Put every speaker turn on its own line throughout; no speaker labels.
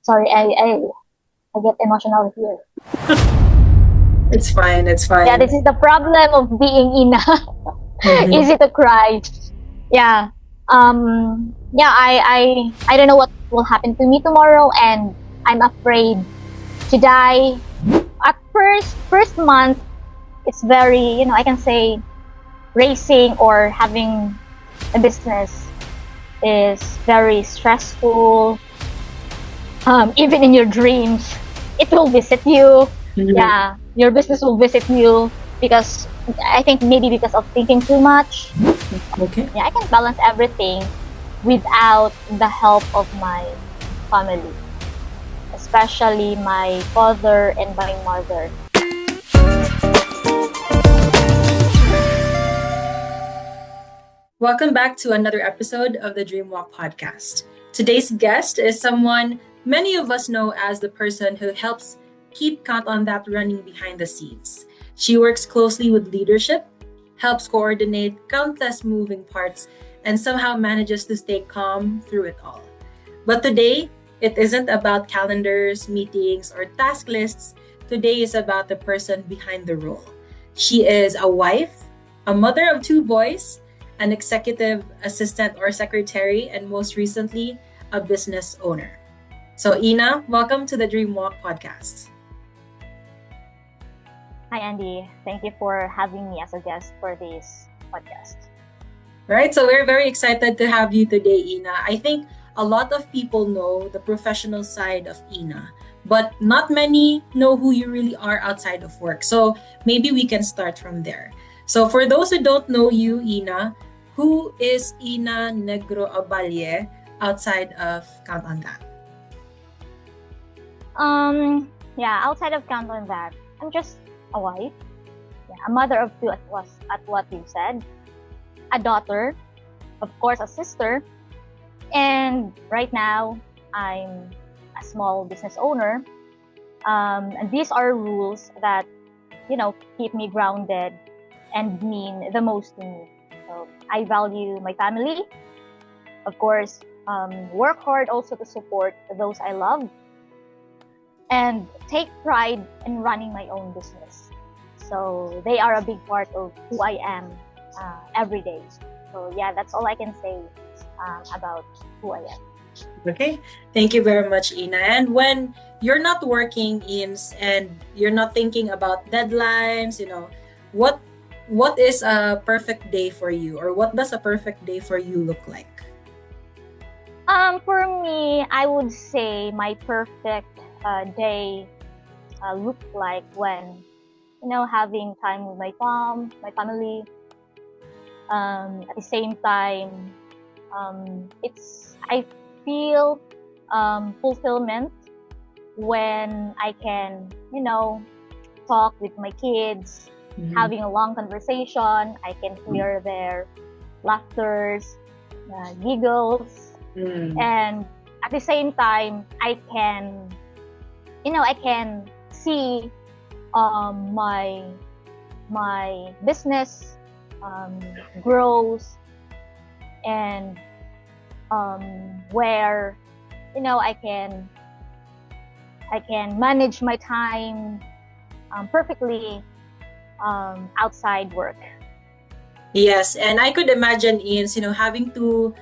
Sorry, I get emotional here.
It's fine. It's
Yeah,
fine.
this is the problem of being Ina.
Mm-hmm.
Easy to cry. Yeah. I don't know what will happen to me tomorrow, and I'm afraid to die. At first month, it's very, I can say racing or having a business is very stressful. Even in your dreams, it will visit you.
Mm-hmm.
Yeah, your business will visit you because I think maybe because of thinking too much.
Okay.
Yeah, I can balance everything without the help of my family, especially my father and my mother.
Welcome back to another episode of the DreamWalk podcast. Today's guest is someone many of us know as the person who helps keep count on that running behind the scenes. She works closely with leadership, helps coordinate countless moving parts, and somehow manages to stay calm through it all. But today, it isn't about calendars, meetings, or task lists. Today is about the person behind the role. She is a wife, a mother of two boys, an executive assistant or secretary, and most recently, a business owner. So, Ina, welcome to the DreamWalk podcast.
Hi, Andy. Thank you for having me as a guest for this podcast.
Right, so we're very excited to have you today, Ina. I think a lot of people know the professional side of Ina, but not many know who you really are outside of work. So maybe we can start from there. So for those who don't know you, Ina, who is Yna Negro Aballe outside of Count on That?
Yeah, outside of count on that, I'm just a wife, yeah, a mother of two at what you said, a daughter, of course, a sister, and right now I'm a small business owner. And these are rules that keep me grounded and mean the most to me. So I value my family, of course, work hard also to support those I love, and take pride in running my own business. So they are a big part of who I am every day. So yeah, that's all I can say about who I am.
Okay, thank you very much, Ina. And when you're not working in and you're not thinking about deadlines, what what is a perfect day for you, or what does a perfect day for you look like?
For me, I would say my perfect day looked like when having time with my family. At the same time, it's I feel fulfillment when I can talk with my kids,
Mhm.
having a long conversation. I can hear their laughters, giggles,
Mm.
and at the same time, I can see my business um, grows, and where I can manage my time perfectly outside work.
Yes, and I could imagine Ian's, having two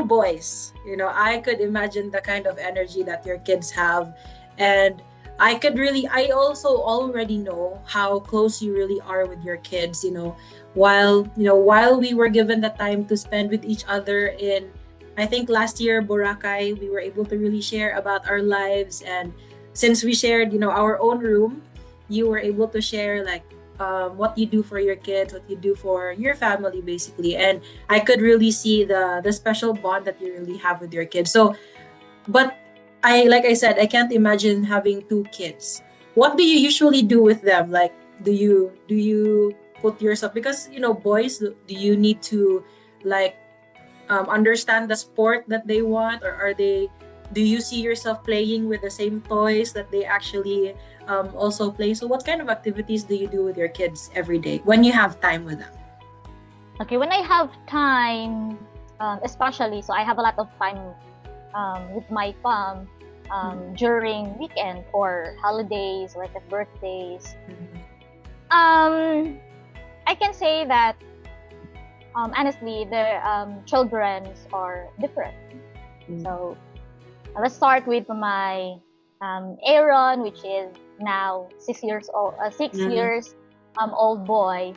boys. I could imagine the kind of energy that your kids have, and I also already know how close you really are with your kids. While we were given the time to spend with each other in, I think last year Boracay, we were able to really share about our lives, and since we shared, our own room, you were able to share like what you do for your kids, what you do for your family, basically. And I could really see the special bond that you really have with your kids. So, but like I said, I can't imagine having two kids. What do you usually do with them? Like, do you put yourself, because boys, do you need to like understand the sport that they want, or are they, do you see yourself playing with the same toys that they actually also play? So what kind of activities do you do with your kids every day when you have time with them?
Okay, when I have time, especially, so I have a lot of time with my during weekend or holidays, like at birthdays. I can say that honestly, the children are different. So let's start with my Aaron, which is now 6 years old, 6 years old boy.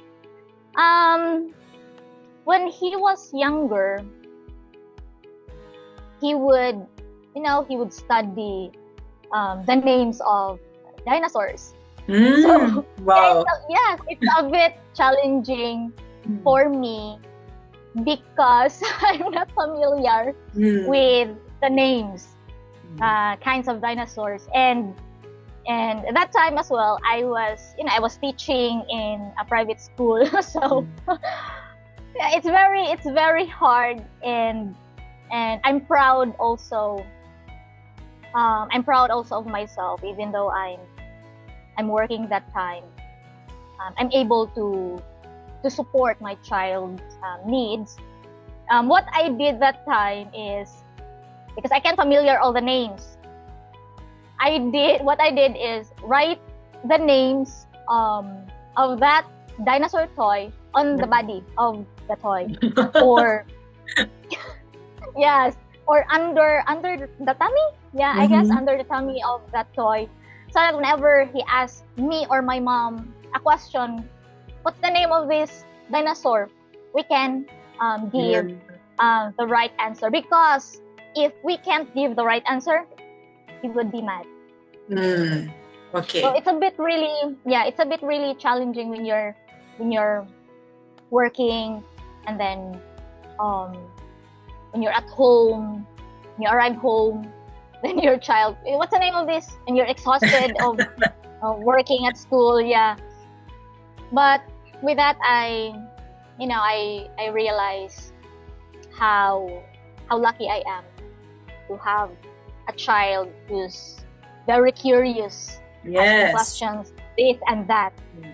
When he was younger, he would, he would study the names of dinosaurs. So
Wow.
yes, it's a bit challenging for me because I'm not familiar with the names, kinds of dinosaurs, and at that time as well, I was teaching in a private school, so it's very hard, and I'm proud also. I'm proud also of myself, even though I'm working that time. I'm able to support my child's needs. What I did that time is, because I can't familiar all the names, what I did is write the names of that dinosaur toy on the body of the toy, or yes, or under the tummy. Yeah, I guess under the tummy of that toy, so that whenever he asks me or my mom a question, what's the name of this dinosaur, we can give the right answer. Because if we can't give the right answer, he would be mad.
Okay.
So it's a bit really challenging when you're working, and then when you're at home, when you arrive home, then your child, what's the name of this? And you're exhausted of working at school, yeah. But with that, I realize how lucky I am to have a child who's very curious, asking questions, this and that.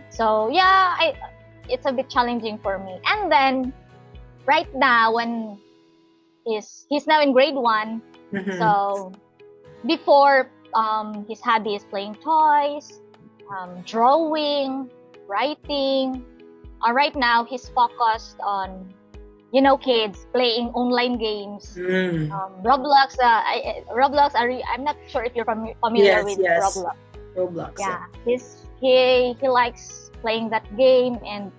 So yeah, it's a bit challenging for me. And then right now, when he's now in grade 1, so before, his hobby is playing toys, drawing, writing. Right now, he's focused on, kids playing online games. Roblox. I'm not sure if you're familiar with Roblox.
Roblox.
Yeah, he likes playing that game, and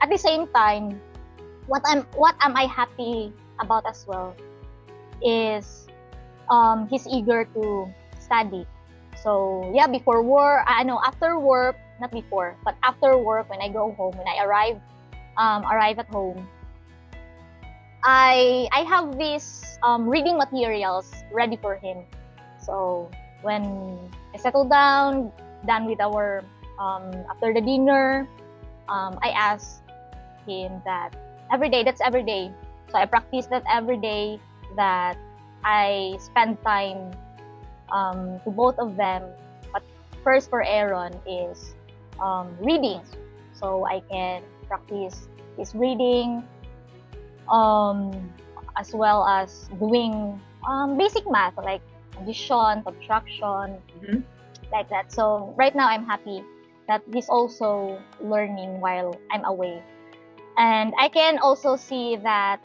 at the same time, what am I happy about as well is he's eager to study. So yeah, before work, after work, not before, but after work, when I go home, when I arrive at home, I have these reading materials ready for him. So when I settle down, done with our after the dinner, I ask him that every day. That's every day. So I practice that every day, that I spend time to both of them. But first for Aaron is reading, so I can practice his reading, as well as doing basic math like addition, subtraction, like that. So right now I'm happy that he's also learning while I'm away. And I can also see that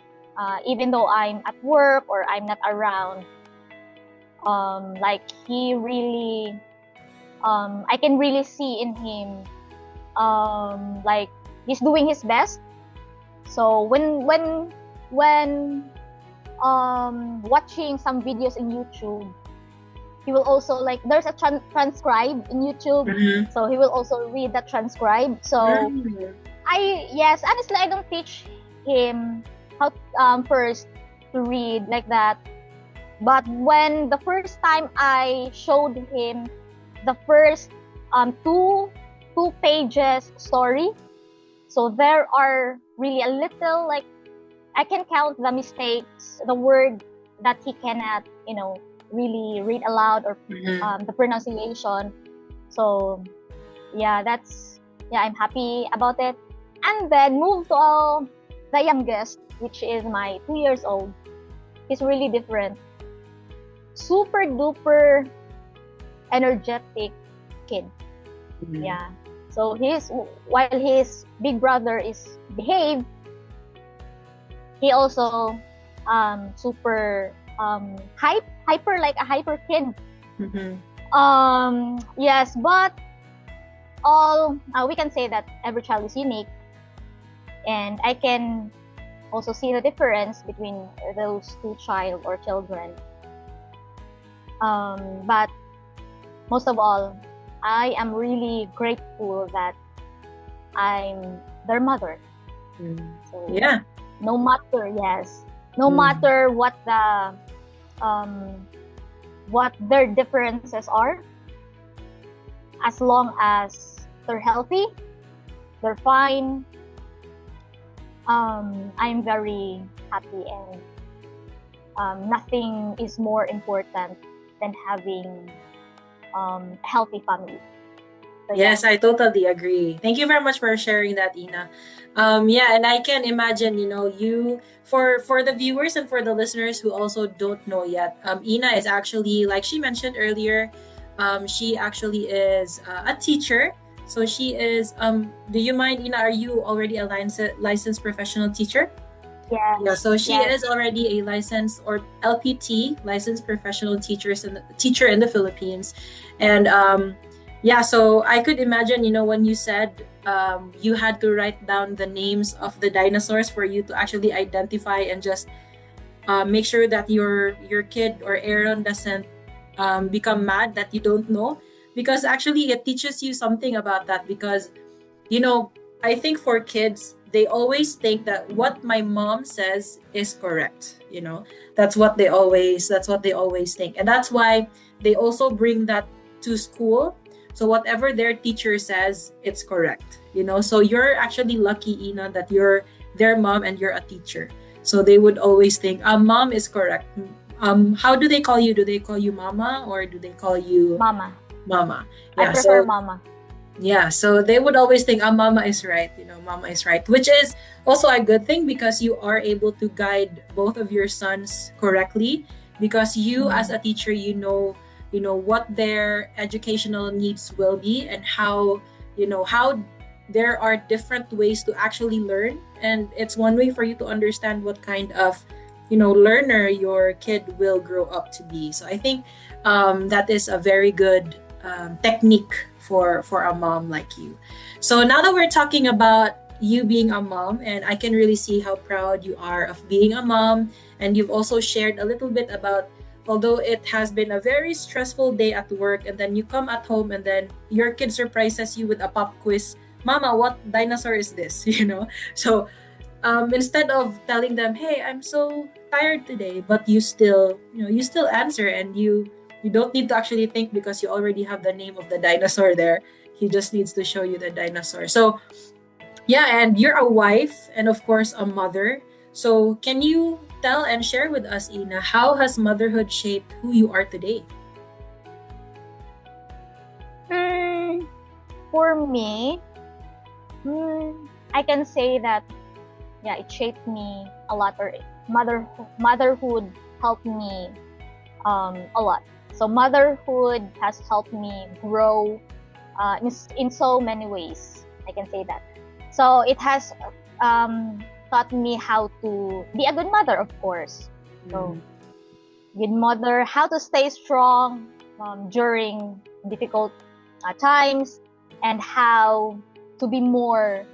even though I'm at work or I'm not around, like he really, I can really see in him, like he's doing his best. So when watching some videos in YouTube, he will also, like, there's a transcribe in YouTube, so he will also read that transcribe. So honestly, I don't teach him how first to read like that. But when the first time I showed him the first two pages story, so there are really a little, like, I can count the mistakes, the word that he cannot, really read aloud, or the pronunciation. So yeah, I'm happy about it. And then move to the youngest, which is my 2 years old. He's really different. Super duper energetic kid.
Mhm.
Yeah. So while his big brother is behaved, he also super hyper like a hyper kid.
Mhm.
Yes, but all we can say that every child is unique, and I can also see the difference between those two children. But most of all, I am really grateful that I'm their mother.
Mhm.
So
Yeah.
no matter no
Mhm.
matter what their differences are, as long as they're healthy, they're fine. I'm very happy, and nothing is more important than having a healthy family. So
Yes,
yeah,
I totally agree. Thank you very much for sharing that, Yna. Yeah, and I can imagine, you for the viewers and for the listeners who also don't know yet, Yna is actually, like she mentioned earlier, she actually is a teacher. So she is. Do you mind, Yna? Are you already a licensed professional teacher? Yeah,
yes,
so she
yes.
is already a licensed or LPT, licensed professional teacher in the Philippines, and yeah. So I could imagine, when you said you had to write down the names of the dinosaurs for you to actually identify and just make sure that your kid or Aaron doesn't become mad that you don't know, because actually it teaches you something about that. Because you know, I think for kids, they always think that what my mom says is correct. That's what they always think. And that's why they also bring that to school. So whatever their teacher says, it's correct. So you're actually lucky, Yna, that you're their mom and you're a teacher. So they would always think, mom is correct. How do they call you? Do they call you mama or do they call you
Mama.
mama?
I
Yeah.
prefer
So
mama.
yeah, so they would always think, mama is right, mama is right, which is also a good thing because you are able to guide both of your sons correctly, because you as a teacher, what their educational needs will be, and how there are different ways to actually learn, and it's one way for you to understand what kind of learner your kid will grow up to be. So I think that is a very good technique for a mom like you. So now that we're talking about you being a mom, and I can really see how proud you are of being a mom, and you've also shared a little bit about, although it has been a very stressful day at work, and then you come at home and then your kid surprises you with a pop quiz. Mama, what dinosaur is this? So instead of telling them, hey, I'm so tired today, but you still answer, and you don't need to actually think because you already have the name of the dinosaur there. He just needs to show you the dinosaur. So yeah, and you're a wife and of course a mother. So can you tell and share with us, Yna, how has motherhood shaped who you are today?
Mm, for me, I can say that yeah, it shaped me a lot, or motherhood helped me a lot. So motherhood has helped me grow in so many ways. I can say that. So it has taught me how to be a good mother, of course. So good mother, how to stay strong during difficult times, and how to be more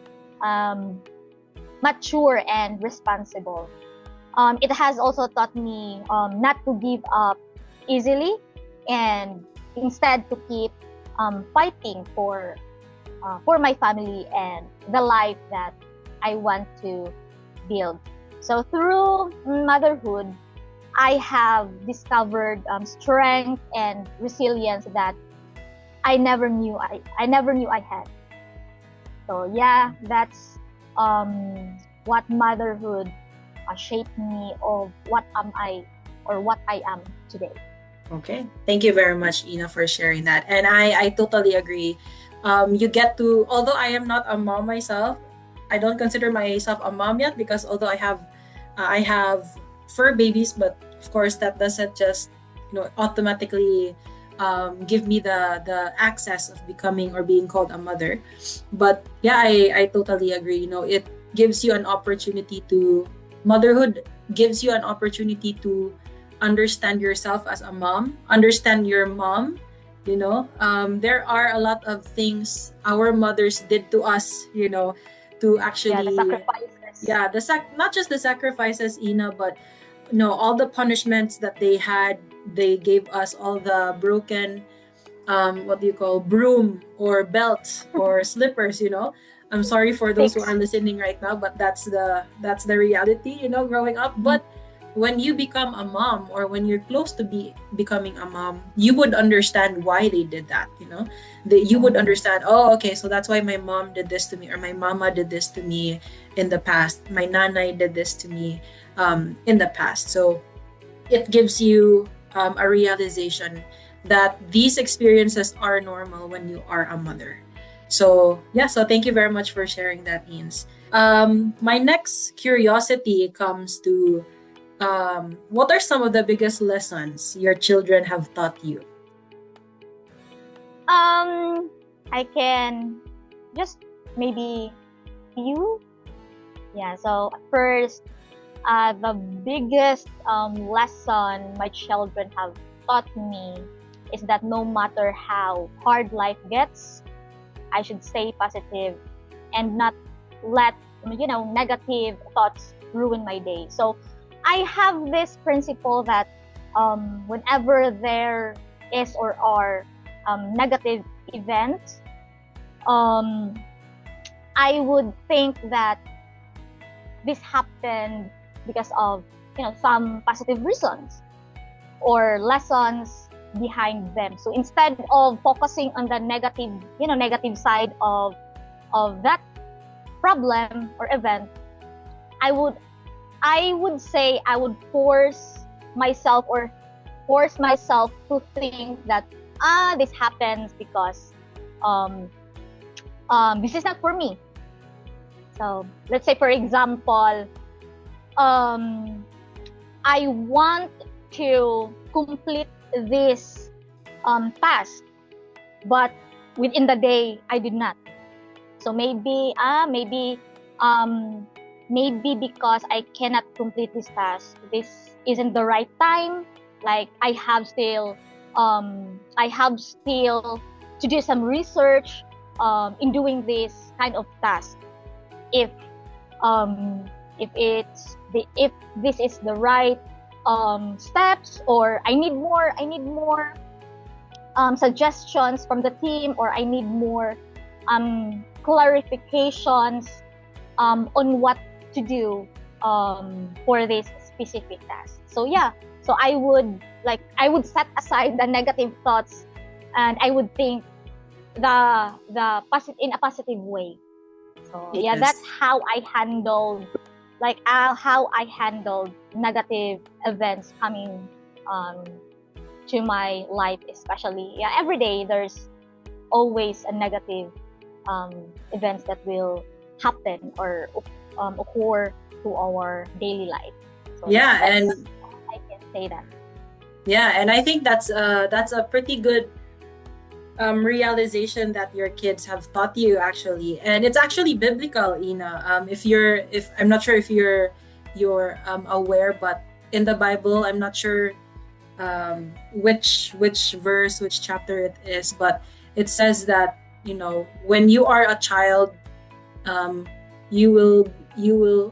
mature and responsible. It has also taught me not to give up easily, and instead to keep fighting for my family and the life that I want to build. So through motherhood, I have discovered strength and resilience that I never knew I had. So yeah, that's what motherhood shaped me of what am I, or what I am today.
Okay. Thank you very much, Yna, for sharing that. And I totally agree. You get to, although I am not a mom myself, I don't consider myself a mom yet, because although I have fur babies, but of course that doesn't just automatically give me the access of becoming or being called a mother. But yeah, I totally agree. It gives you an opportunity to motherhood gives you an opportunity to understand yourself as a mom, understand your mom. There are a lot of things our mothers did to us, to
Yeah, the
actually,
sacrifices.
yeah, not just the sacrifices, Ina, but no, all the punishments that they had. They gave us all the broken, what do you call, broom or belts or slippers. I'm sorry for those who
Sticks.
are listening right now, but that's the reality, growing up.
Mm.
But when you become a mom, or when you're close to becoming a mom, you would understand why they did that. That you would
Mm.
understand, oh, okay, so that's why my mom did this to me, or my mama did this to me in the past, my nanay did this to me in the past. So it gives you a realization that these experiences are normal when you are a mother. So yeah, so thank you very much for sharing that, Eames. My next curiosity comes to, what are some of the biggest lessons your children have taught you?
I can just maybe few. Yeah. So first, the biggest lesson my children have taught me is that no matter how hard life gets, I should stay positive and not let negative thoughts ruin my day. So I have this principle that whenever there is or are negative events, um, I would think that this happened because of some positive reasons or lessons behind them. So instead of focusing on the negative side of that problem or event, I would say I would force myself to think that this happens because um, this is not for me. So let's say, for example, um, I want to complete this task, but within the day I did not. So maybe because I cannot complete this task, this isn't the right time. Like I have still to do some research in doing this kind of task. If um, if this is the right steps, or I need more suggestions from the team, or I need more clarifications on what to do for this specific task. So yeah, so I would set aside the negative thoughts, and I would think in a positive way. So yeah, that's
Yes.
how I handled negative events coming um, to my life, especially. Yeah, every day there's always a negative um, events that will happen or occur to our daily life. So yeah,
Yeah,
that's
and
I can say that.
I think that's a pretty good realization that your kids have taught you, actually, and it's actually biblical, Ina. If I'm not sure if you're aware, but in the Bible, I'm not sure which verse, which chapter it is, but it says that, when you are a child, um, you will,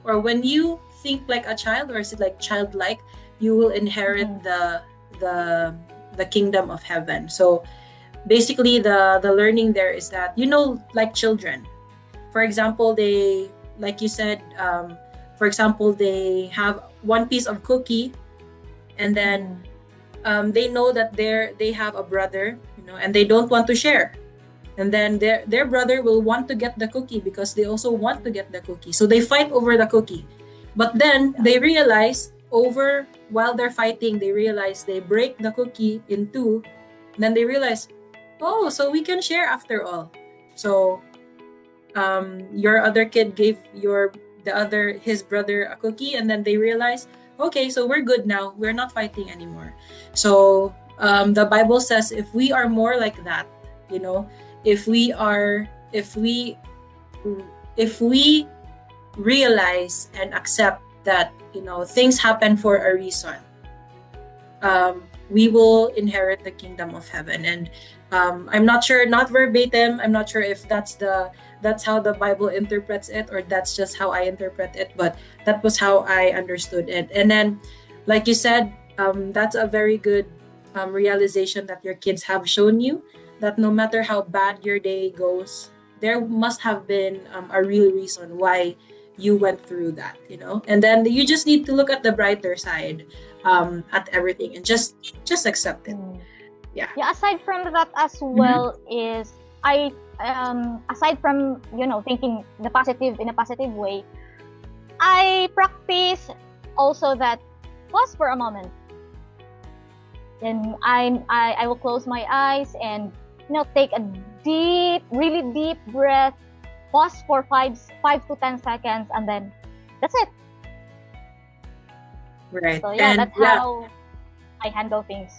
or when you think like a child, or is it like childlike, you will inherit
Mhm.
the the kingdom of heaven. So basically, the learning there is that, like children, for example, they, like you said, for example, they have one piece of cookie, and then
Mhm.
they know that they have a brother, and they don't want to share, and then their brother will want to get the cookie because they also want to get the cookie, so they fight over the cookie. But then they realize, over while they're fighting, they realize they break the cookie in two. Then they realize, oh, so we can share after all. So your other kid gave his brother a cookie, and then they realize, okay, so we're good now, we're not fighting anymore. So The Bible says if we are more like that, you know, if we are, if we realize and accept that, you know, things happen for a reason, we will inherit the kingdom of heaven. And I'm not sure, not verbatim, I'm not sure if that's how the Bible interprets it, or that's just how I interpret it, but that was how I understood it. And then, like you said, that's a very good realization that your kids have shown you, that no matter how bad your day goes, there must have been a real reason why you went through that, you know. And then you just need to look at the brighter side, at everything, and just accept it.
Mm.
Yeah.
Yeah, aside from that as well, is I aside from, you know, thinking the positive in a positive way, I practice also that pause for a moment. Then I will close my eyes and, you know, take a deep, really deep breath, pause for 5 to 10 seconds, and then that's it.
Right.
So yeah,
And
that's
yeah,
how I handle things.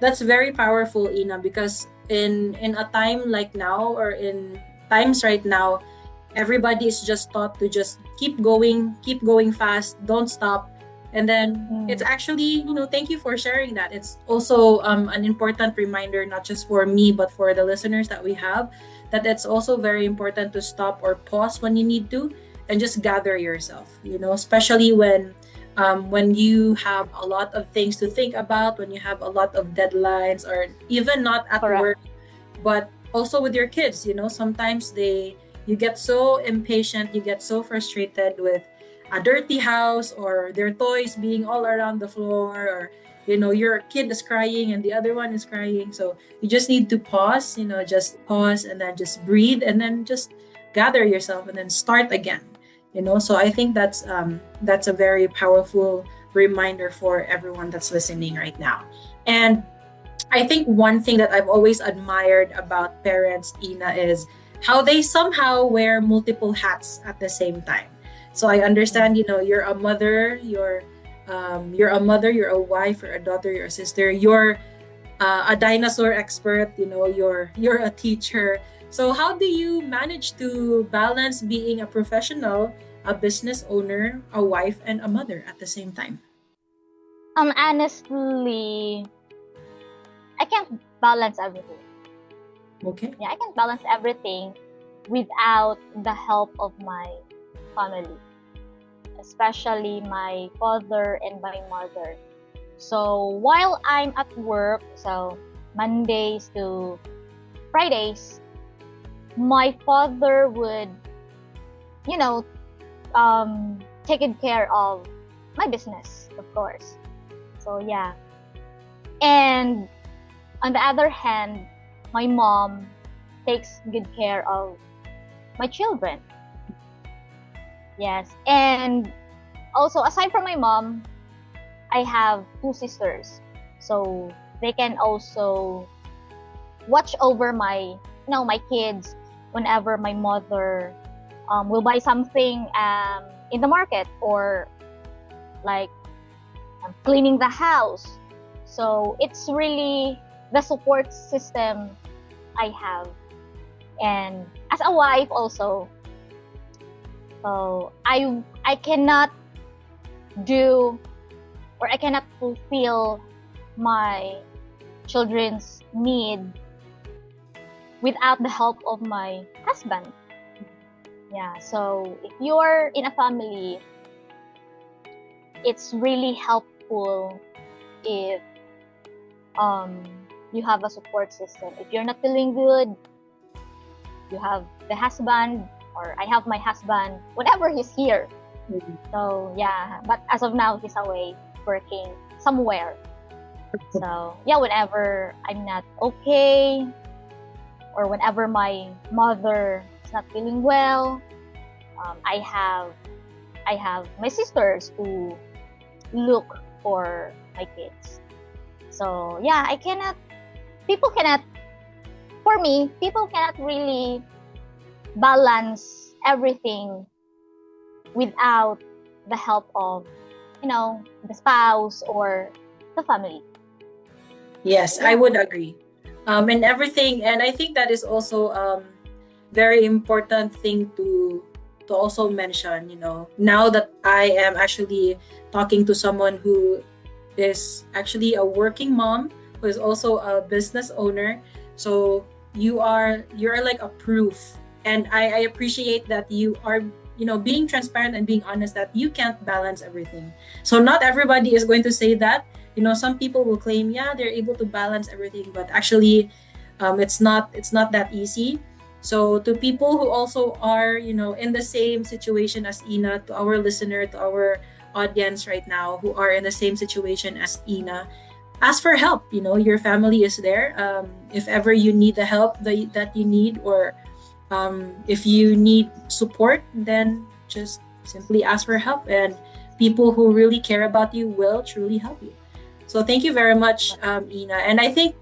that's very powerful, Ina, because in a time like now, or in times right now, everybody is just taught to just keep going fast, don't stop. And then it's actually, you know, thank you for sharing that. It's also an important reminder, not just for me, but for the listeners that we have, that it's also very important to stop or pause when you need to, and just gather yourself, you know, especially when you have a lot of things to think about, when you have a lot of deadlines, or even not at
Correct.
work, but also with your kids. You know, sometimes you get so impatient, you get so frustrated with a dirty house, or their toys being all around the floor, or, you know, your kid is crying and the other one is crying. So you just need to pause, you know, just pause, and then just breathe, and then just gather yourself, and then start again, you know. So I think that's a very powerful reminder for everyone that's listening right now. And I think one thing that I've always admired about parents, Ina, is how they somehow wear multiple hats at the same time. So I understand, you know, you're a mother, you're a mother, you're a wife, you're a daughter, you're a sister, you're a dinosaur expert, you know, you're a teacher. So how do you manage to balance being a professional, a business owner, a wife, and a mother at the same time?
Honestly, I can't balance everything.
Okay.
Yeah, I can't balance everything without the help of my family, especially my father and my mother. So while I'm at work, so Mondays to Fridays, my father would, you know, taking care of my business, of course. So yeah. And on the other hand, my mom takes good care of my children. Yes. And also, aside from my mom, I have two sisters. So they can also watch over my, you know, my kids whenever my mother will buy something in the market, or like cleaning the house. So it's really the support system I have. And as a wife also, so I cannot do, or I cannot fulfill my children's need without the help of my husband. Yeah, so if you're in a family, it's really helpful if you have a support system. If you're not feeling good, you have the husband, or I have my husband whenever he's here. So yeah, but as of now, he's away working somewhere. So yeah, whenever I'm not okay, or whenever my mother is not feeling well, I have my sisters who look for my kids. So yeah, people cannot, for me, people cannot really balance everything without the help of, you know, the spouse or the family.
Yes, I
Yeah.
would agree. And everything, and I think that is also very important thing to also mention. Now that I am actually talking to someone who is actually a working mom, who is also a business owner, so you're like a proof, and I appreciate that you are being transparent and being honest that you can't balance everything. So not everybody is going to say that. Some people will claim, yeah, they're able to balance everything, but actually it's not that easy. So to people who also are in the same situation as Ina, to our listener, to our audience right now who are in the same situation as Ina, ask for help. Your family is there. If ever you need the help that you need, or if you need support, then just simply ask for help, and people who really care about you will truly help you. So thank you very much, Ina. And I think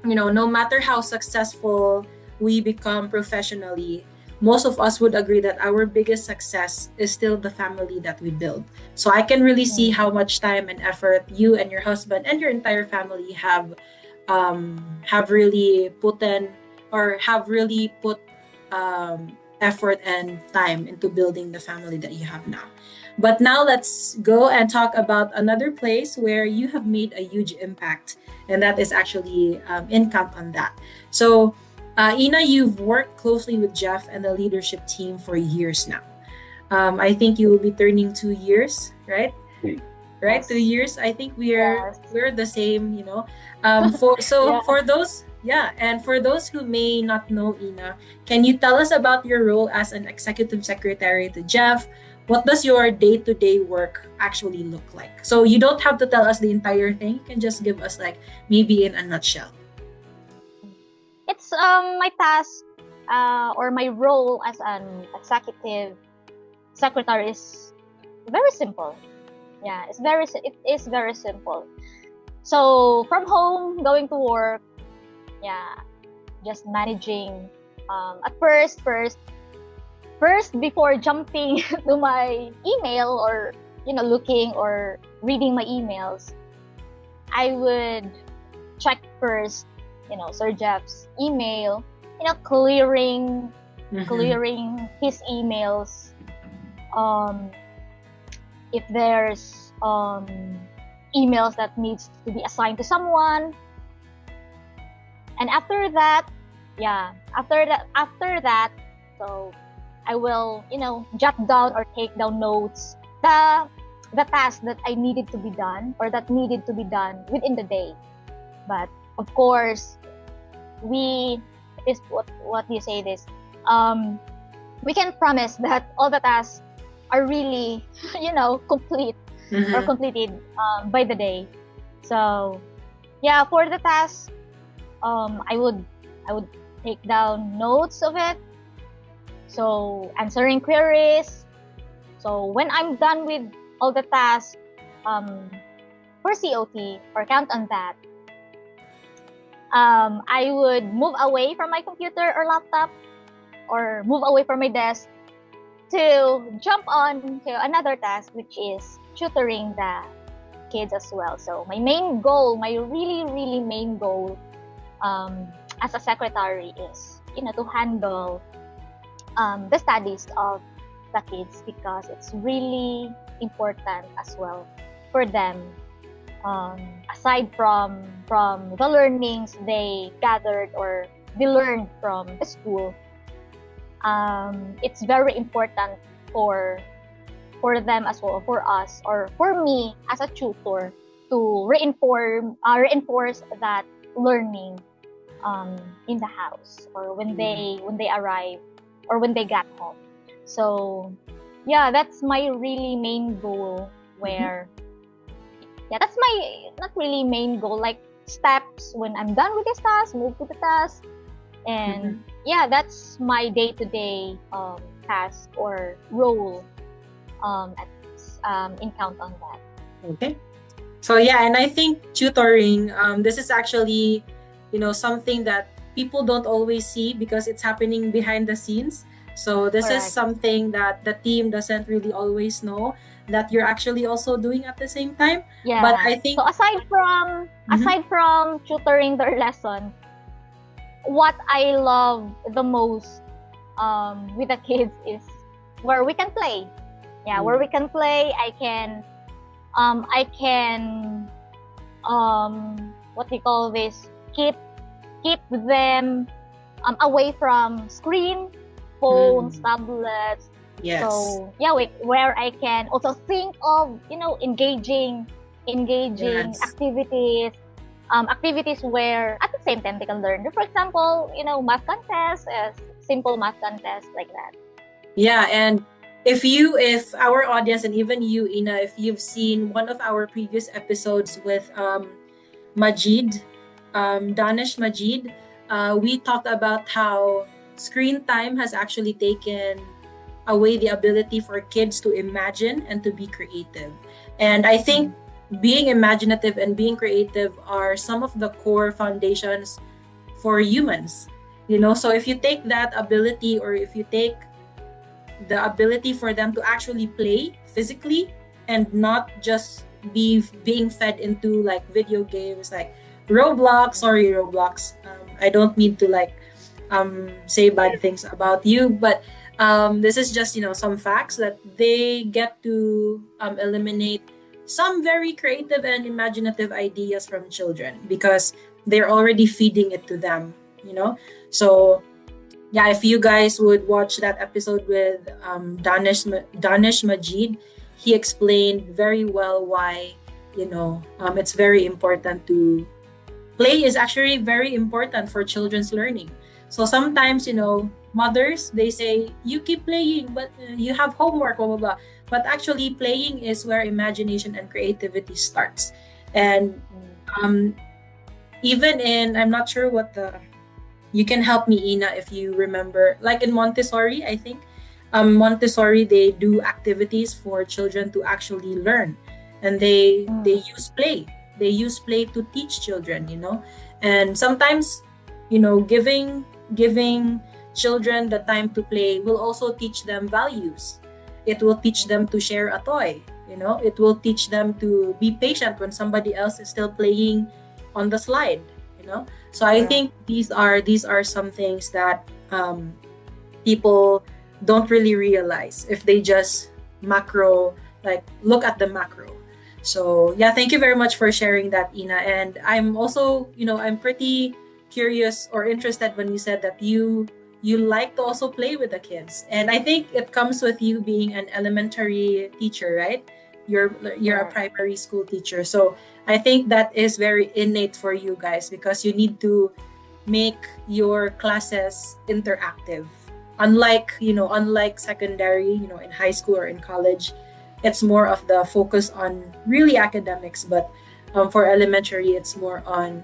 no matter how successful we become professionally, most of us would agree that our biggest success is still the family that we build. So I can really see
Mm.
how much time and effort you and your husband and your entire family have really put in, or have really put effort and time into building the family that you have now. But now let's go and talk about another place where you have made a huge impact, and that is actually in Count on That. So, Ina, you've worked closely with Jeff and the leadership team for years now. I think you will be turning 2 years, right? Right,
Yes.
2 years. I think we're
Yes.
we're the same. For so
Yeah.
for those, yeah, and for those who may not know Ina, can you tell us about your role as an executive secretary to Jeff? What does your day-to-day work actually look like? So you don't have to tell us the entire thing. You can just give us like maybe in a nutshell.
It's my task or my role as an executive secretary is very simple. Yeah, it is very simple. So from home, going to work, yeah, just managing. At first before jumping to my email, or looking or reading my emails, I would check first, Sir Jeff's email, clearing
Mm-hmm.
clearing his emails. Um, if there's emails that needs to be assigned to someone, and after that, so I will jot down or take down notes, the task that I needed to be done, or that needed to be done within the day. But of course, we is what do you say this, um we can promise that all the tasks are really complete or
Mm-hmm.
completed by the day. So yeah, for the task, I would take down notes of it, so answering queries. So when I'm done with all the tasks, um for COT or Count on That, I would move away from my computer or laptop, or move away from my desk, to jump on to another task, which is tutoring the kids as well. So my main goal, my really, really main goal, as a secretary is, to handle the studies of the kids, because it's really important as well for them. Aside from the learnings they gathered or they learned from the school, it's very important for them as well, for us, or for me as a tutor, to reinforce that learning in the house, or when they arrive, or when they got home. So yeah, that's my really main goal.
Mm-hmm.
Where Yeah, that's my not really main goal, like steps when I'm done with this task, move to the task.
Mm-hmm.
And yeah, that's my day-to-day task or role at in Count on That.
Okay. So yeah, and I think tutoring, this is actually, something that people don't always see because it's happening behind the scenes. So this is
Correct.
something that the team doesn't really always know that you're actually also doing at the same time. But
Yeah.
I think
So
Mhm.
aside from tutoring their lesson, what I love the most with the kids is where we can play. Yeah, where we can play. I can what do you call this? Keep them away from screen, phones,
Mm.
tablets.
Yes.
So yeah, where I can also think of engaging
Yes.
activities, activities where at the same time they can learn. For example, math contest, simple math contest like that.
Yeah, and if our audience and even you, Ina, if you've seen one of our previous episodes with Majid, Danish Majid, we talked about how screen time has actually taken away the ability for kids to imagine and to be creative. And I think being imaginative and being creative are some of the core foundations for humans. So if you take that ability, or if you take the ability for them to actually play physically and not just be being fed into like video games like Roblox. Sorry, Roblox. I don't mean to like say bad things about you, but this is just some facts that they get to eliminate some very creative and imaginative ideas from children because they're already feeding it to them. So yeah, if you guys would watch that episode with Danish Majid, he explained very well why it's very important to play is actually very important for children's learning. So sometimes mothers they say you keep playing, but you have homework, blah blah blah. But actually, playing is where imagination and creativity starts. And um, even in I'm not sure what the you can help me, Ina, if you remember. Like in Montessori, I think Montessori they do activities for children to actually learn, and they use play. They use play to teach children. And sometimes, giving children the time to play will also teach them values. It will teach them to share a toy. It will teach them to be patient when somebody else is still playing on the slide. So I think these are some things that people don't really realize if they just macro like look at the macro. So yeah, thank you very much for sharing that, Ina. And I'm also I'm pretty curious or interested when you said that you like to also play with the kids, and I think it comes with you being an elementary teacher, right? You're a primary school teacher, so I think that is very innate for you guys because you need to make your classes interactive. Unlike secondary, in high school or in college, it's more of the focus on really academics. But for elementary, it's more on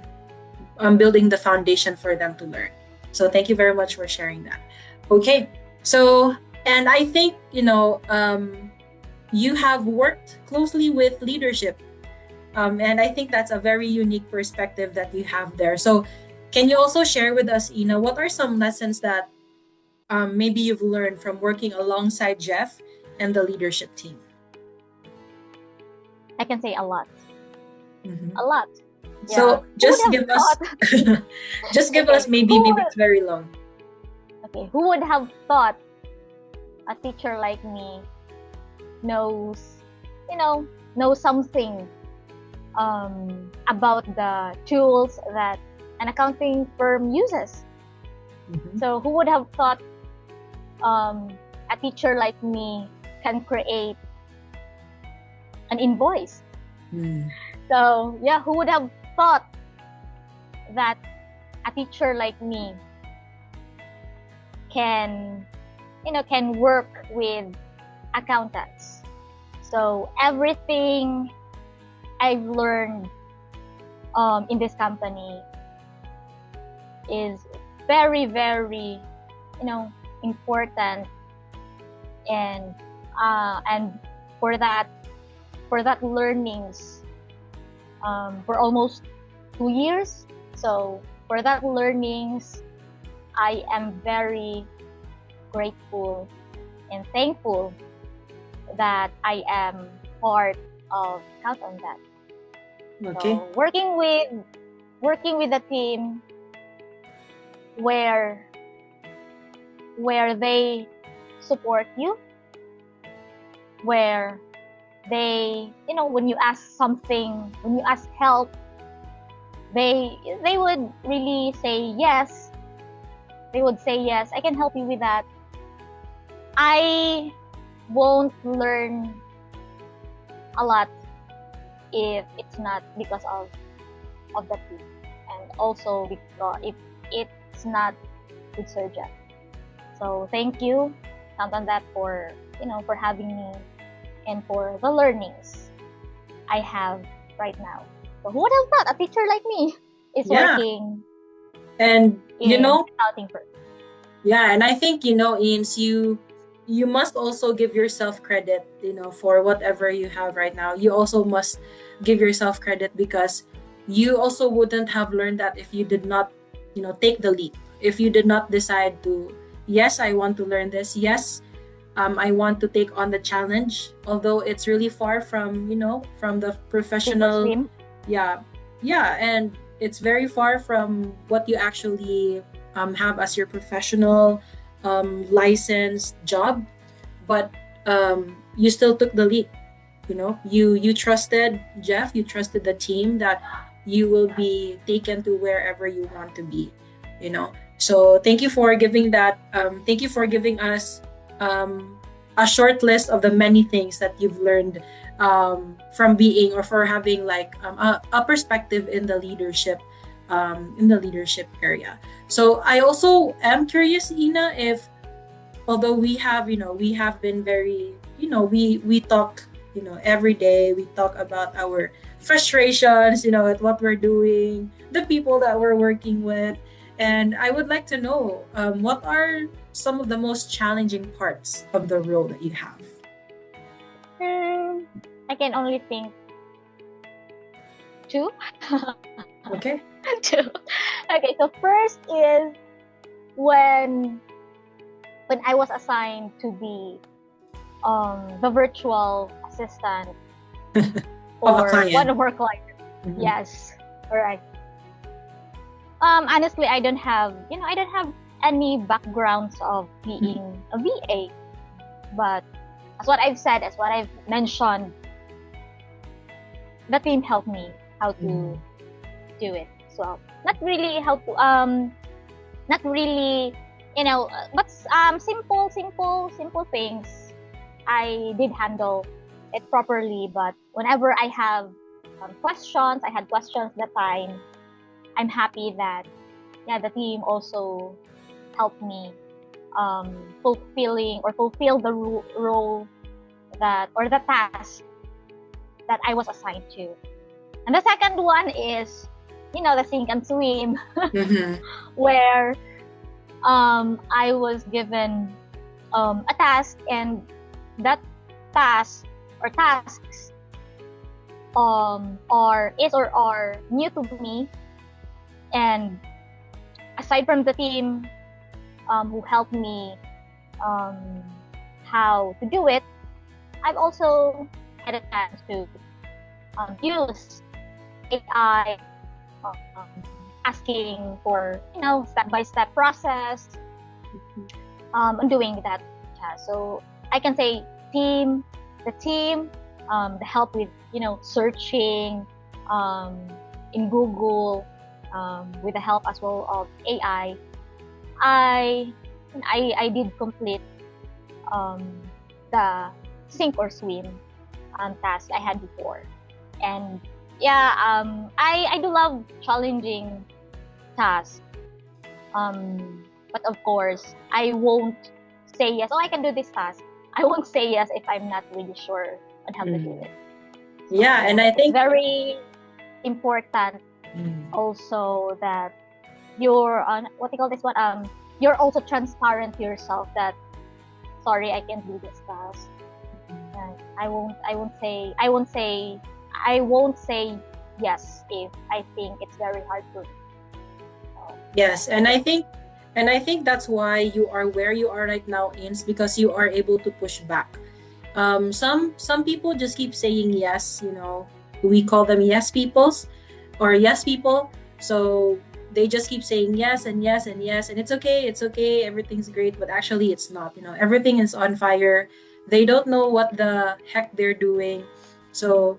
building the foundation for them to learn. So thank you very much for sharing that. Okay, so and I think you have worked closely with leadership. And I think that's a very unique perspective that you have there. So, can you also share with us, Ina, what are some lessons that maybe you've learned from working alongside Jeff and the leadership team?
I can say a lot.
Mhm.
A lot.
So,
Who would
just
have
give us,
thought?
just give
Okay.
us maybe it's very long.
Okay. Who would have thought a teacher like me knows, knows something about the tools that an accounting firm uses.
Mhm.
So who would have thought a teacher like me can create an invoice?
Mm.
So yeah, who would have thought that a teacher like me can work with accountants? So everything I've learned in this company is very, very, important, and for that learnings for almost 2 years. So for that learnings, I am very grateful and thankful that I am part of Count on That.
Okay.
So working with a team where they support you, where they, when you ask something, when you ask help, they would really say yes. They would say yes, I can help you with that. I won't learn a lot if it's not because of the team, and also because if it's not with Sir Jeff. So thank you, Count on That, for for having me and for the learnings I have right now. So who would have thought a teacher like me is working
and
in consulting firm?
Yeah, and I think Ines, you must also give yourself credit, for whatever you have right now. You also must give yourself credit because you also wouldn't have learned that if you did not, take the leap. If you did not decide to, yes, I want to learn this. Yes, I want to take on the challenge, although it's really far from, from the professional. Yeah, and it's very far from what you actually have as your professional licensed job, but you still took the leap. You trusted Jeff, you trusted the team that you will be taken to wherever you want to be. So thank you for giving that. Thank you for giving us a short list of the many things that you've learned from being, or for having like a perspective in the leadership area. So I also am curious, Yna, if although we have been very, we talk, every day, we talk about our frustrations, at what we're doing, the people that we're working with. And I would like to know, what are some of the most challenging parts of the role that you have?
I can only think two.
Okay.
Two. Okay, so first is when I was assigned to be the virtual assistant for one of our clients. Mm-hmm. Yes, correct. Honestly, I don't have any backgrounds of being a VA, but as what I've said, as what I've mentioned, the team helped me how to do it. So not really how to not really, but simple things I did handle it properly. But whenever I have questions, I had questions that time, I'm happy that the team also helped me fulfill the role that, or the task that I was assigned to. And the second one is, the sink and swim, where I was given a task, and that task or tasks are new to me. And aside from the team who helped me how to do it, I've also had a chance to use AI, asking for step-by-step process on doing that task. So I can say the help with searching in Google, with the help as well of AI, I did complete the sink or swim task I had before. And I do love challenging tasks, but of course I won't say yes, I can do this task. I won't say yes if I'm not really sure on how to do it. So
and I think
it's very important also that you're on you're also transparent to yourself that sorry, I can't do this task. I won't say yes if I think it's very hard to.
Yes, and I think And I think that's why you are where you are right now, Ins, because you are able to push back. Some people just keep saying yes. We call them yes peoples or yes people. So they just keep saying yes and yes and yes, and it's okay, everything's great, but actually it's not. Everything is on fire. They don't know what the heck they're doing. So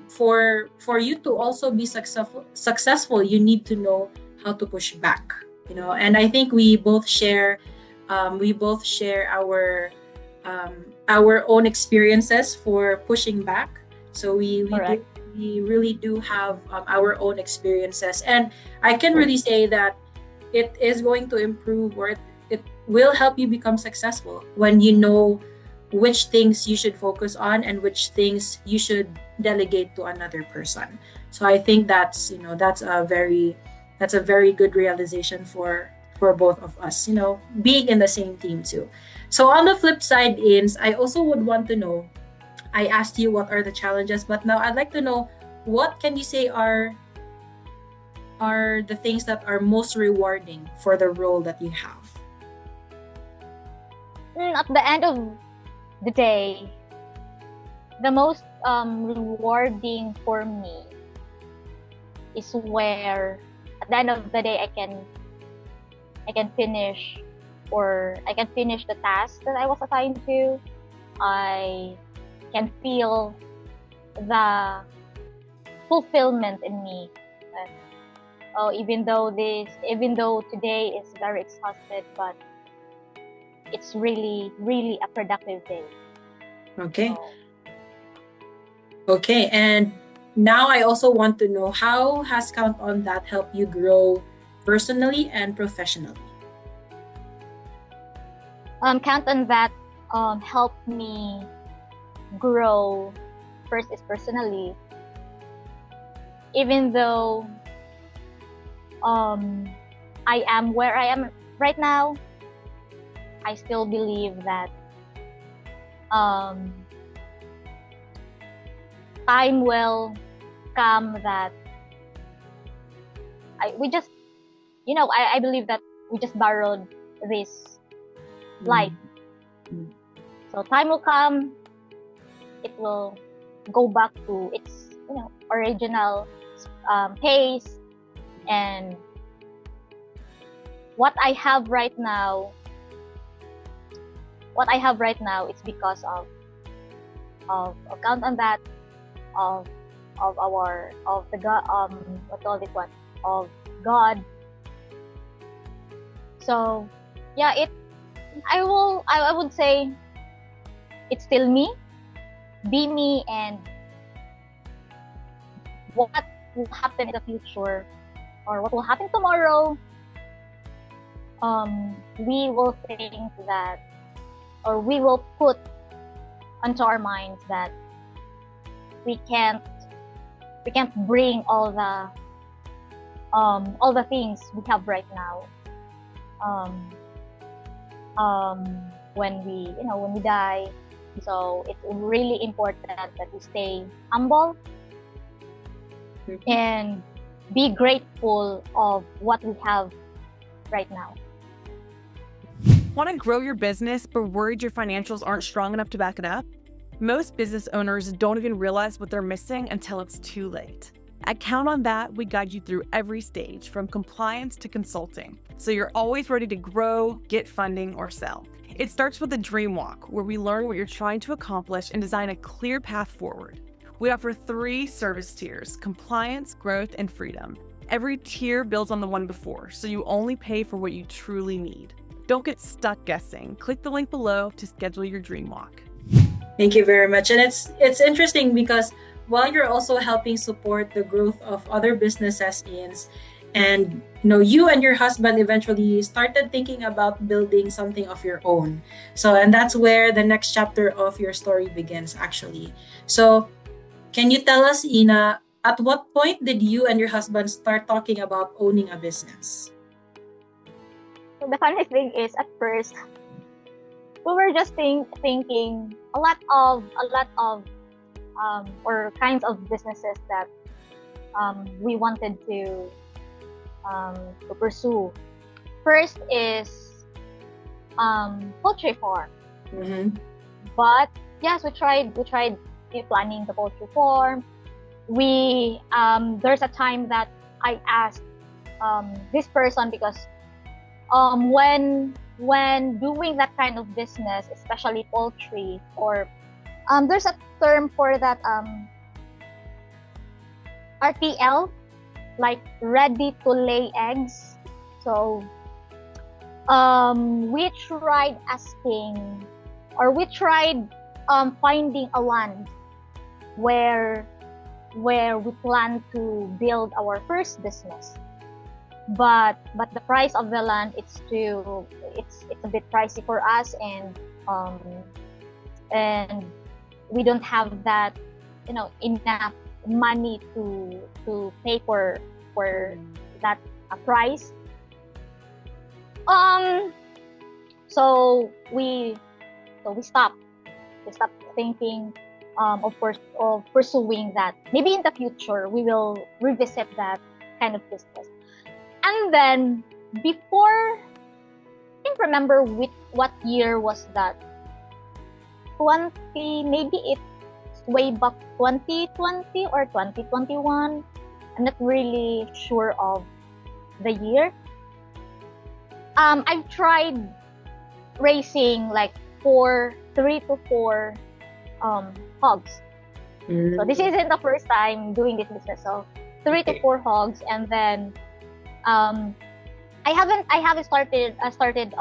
for you to also be successful, you need to know how to push back. And I think we both share our own experiences for pushing back. So
Correct.
we really do have our own experiences, and I can really say that it is going to improve, or it will help you become successful when you know which things you should focus on and which things you should delegate to another person. So I think that's a very good realization for both of us, being in the same team too. So on the flip side, Ins, I also would want to know, I asked you what are the challenges, but now I'd like to know, what can you say are the things that are most rewarding for the role that you have?
At the end of the day, the most rewarding for me is where at the end of the day I can finish, or I can finish the task that I was assigned to. I can feel the fulfillment in me. That, oh, even though today is very exhausted, but it's really, really a productive day.
Okay.
So,
Okay. And now I also want to know, how has Count on That helped you grow personally and professionally?
Count on That helped me grow. First is personally, even though I am where I am right now, I still believe that um, time will come that I believe that we just borrowed this life.
Mm.
So time will come, it will go back to its original pace, and what I have right now is because of Count on That, of the God, what do you call this one, of God. So yeah, I would say it's still me, be me, and what will happen in the future, or what will happen tomorrow, we will think that, or we will put onto our minds that we can't bring all the things we have right now when we die. So it's really important that we stay humble and be grateful of what we have right now.
Want to grow your business but worried your financials aren't strong enough to back it up? Most business owners don't even realize what they're missing until it's too late. At Count on That, we guide you through every stage, from compliance to consulting, so you're always ready to grow, get funding, or sell. It starts with a DreamWalk, where we learn what you're trying to accomplish and design a clear path forward. We offer 3 service tiers: compliance, growth, and freedom. Every tier builds on the one before, so you only pay for what you truly need. Don't get stuck guessing. Click the link below to schedule your DreamWalk.
Thank you very much. And it's interesting because while you're also helping support the growth of other businesses, and you and your husband eventually started thinking about building something of your own. And that's where the next chapter of your story begins, actually. So can you tell us, Ina, at what point did you and your husband start talking about owning a business?
So the funny thing is, at first, we were just thinking a lot of or kinds of businesses that we wanted to pursue. first is poultry farm. But yes, we tried planning the poultry farm. We there's a time that I asked this person, because when doing that kind of business, especially poultry, or there's a term for that, RTL, like ready to lay eggs. So we tried asking, or we tried finding a land where we plan to build our first business. But the price of the land, it's a bit pricey for us, and we don't have that, enough money to pay for that price. So we stopped thinking, of course, of pursuing that. Maybe in the future we will revisit that kind of business. And then before, I can't remember what year was that. 20, maybe it's way back 2020 or 2021. I'm not really sure of the year. I've tried raising like 3 to 4 hogs. So this isn't the first time doing this business. So 3 to 4 hogs, and then I haven't started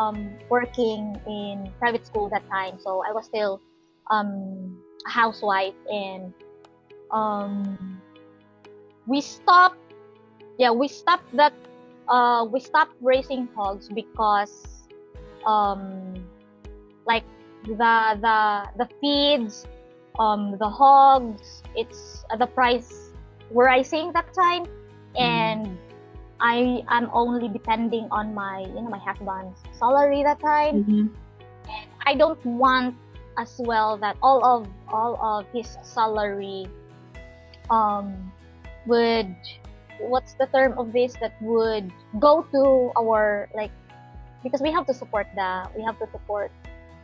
working in private school that time. So I was still a housewife, and we stopped raising hogs because like the feeds, the hogs, it's the price were rising that time, and I am only depending on my husband's salary that time. And I don't want as well that all of his salary would, what's the term of this, that would go to our, like, because we have to support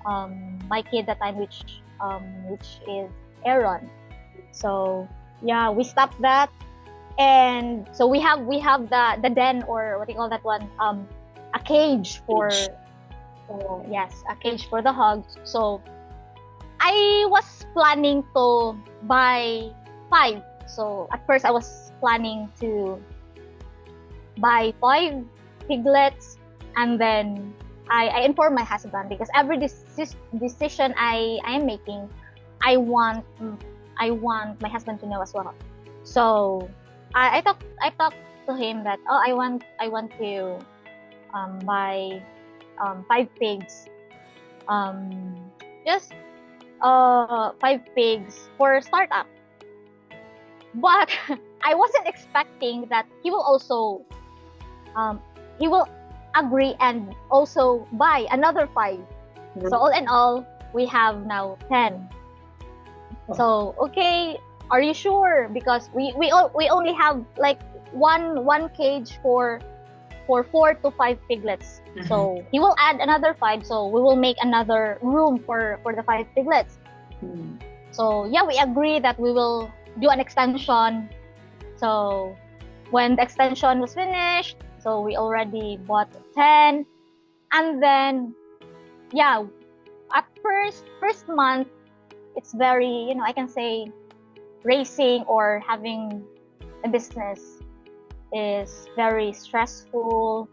my kid that time, which is Aaron. So yeah, we stopped that. And so we have the den, or what do you call that one, a cage for a cage for the hogs. So I was planning to buy 5. So at first I was planning to buy 5 piglets, and then I informed my husband, because every decision I am making, I want my husband to know as well. So I talked to him that, I want to buy 5 pigs, just 5 pigs for startup. But I wasn't expecting that he will also agree and also buy another 5. So all in all, we have now 10. So okay, are you sure? Because we only have like one cage for 4 to 5 piglets. So he will add another 5. So we will make another room for the 5 piglets. So yeah, we agree that we will do an extension. So when the extension was finished, so we already bought 10. And then yeah, at first month, it's very, I can say, raising or having a business is very stressful.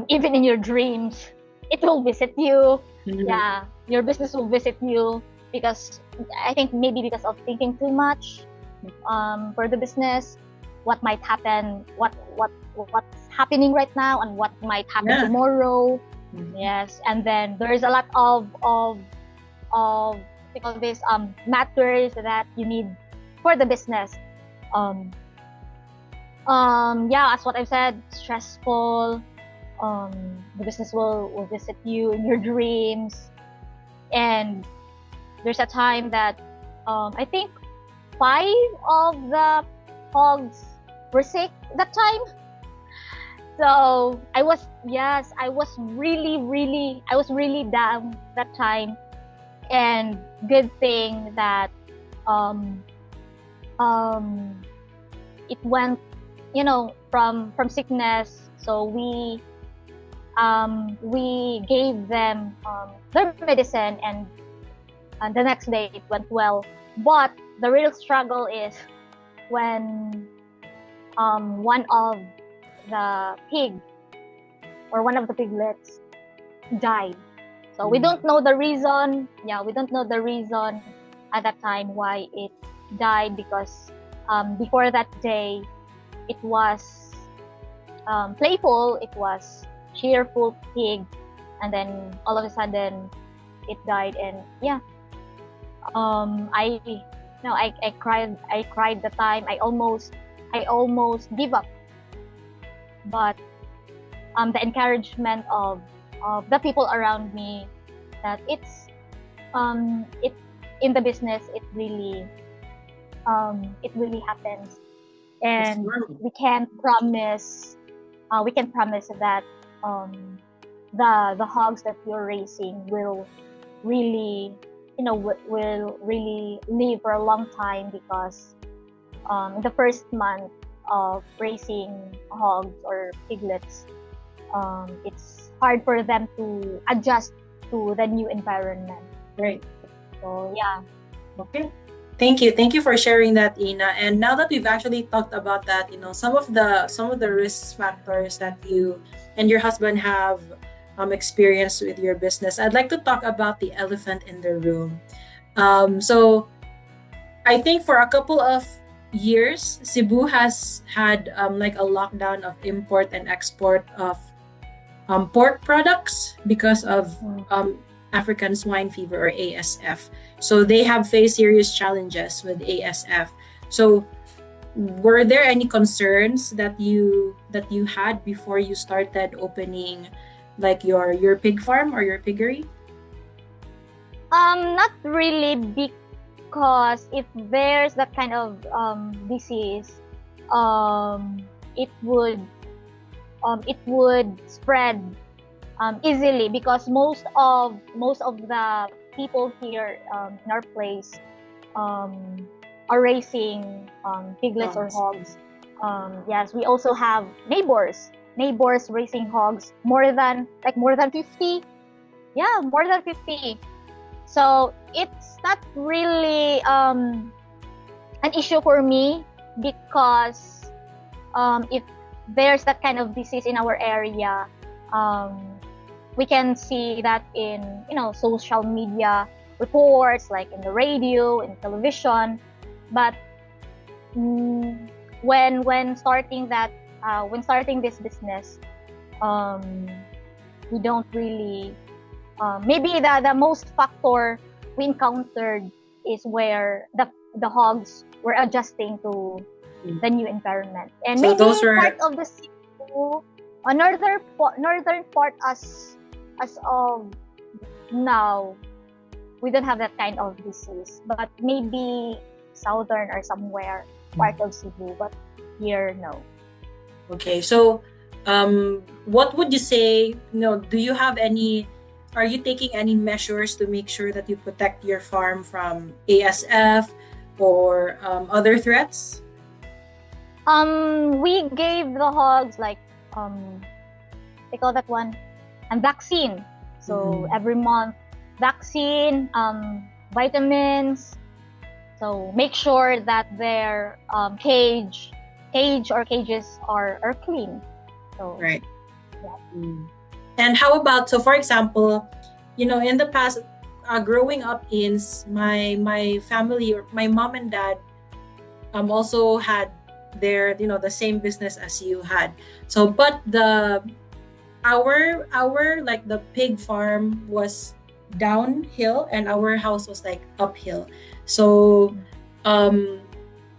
Even in your dreams, it will visit you. Yeah, your business will visit you, because I think maybe because of thinking too much for the business, what might happen, what's happening right now, and what might happen tomorrow. Yes, and then there is a lot of these matters that you need for the business. As what I've said, stressful. The business will visit you in your dreams, and there's a time that I think 5 of the hogs were sick that time, So I was really down that time. And good thing that um um it went, from sickness. So we gave them their medicine, and the next day it went well. But the real struggle is when one of the pig or one of the piglets died. So we don't know the reason. Yeah, we don't know the reason at that time why it died, because before that day it was playful, it was cheerful pig, and then all of a sudden it died. And yeah, I no I cried the time. I almost give up. But the encouragement of the people around me, that it in the business, it really happens.
It's
And
normal.
we can promise that the hogs that you're raising will really, will really live for a long time, because in the first month of raising hogs or piglets, it's hard for them to adjust to the new environment.
Right.
So yeah.
Okay. Thank you. Thank you for sharing that, Ina. And now that we've actually talked about that, some of the risk factors that you and your husband have experienced with your business, I'd like to talk about the elephant in the room. So I think for a couple of years, Cebu has had like a lockdown of import and export of pork products because of African swine fever, or ASF. So they have faced serious challenges with ASF. So were there any concerns that you had before you started opening like your pig farm or your piggery?
Not really, because if there's that kind of disease, um, it would spread easily, because most of the people here in our place um, are raising piglets or
Hogs.
hogs. Yes, we also have neighbors raising hogs, more than 50. Yeah, more than 50. So it's not really an issue for me, because if there's that kind of disease in our area, um, we can see that in social media reports, like in the radio, in television. But when starting this business, um, we don't really. Maybe the most factor we encountered is where the hogs were adjusting to the new environment, and
So
maybe
those were
part of the Cebu, northern part, as of now, we don't have that kind of disease. But maybe southern or somewhere part of Cebu, but here no.
okay. So what would you say? Do you have any? Are you taking any measures to make sure that you protect your farm from ASF or other threats?
We gave the hogs, like they call that one, and vaccine. So every month, vaccine, vitamins. So make sure that their cages are clean. So
Right.
yeah.
And how about, so for example, in the past, growing up in my family, or my mom and dad also had their the same business as you had. So but our like the pig farm was downhill and our house was like uphill. So um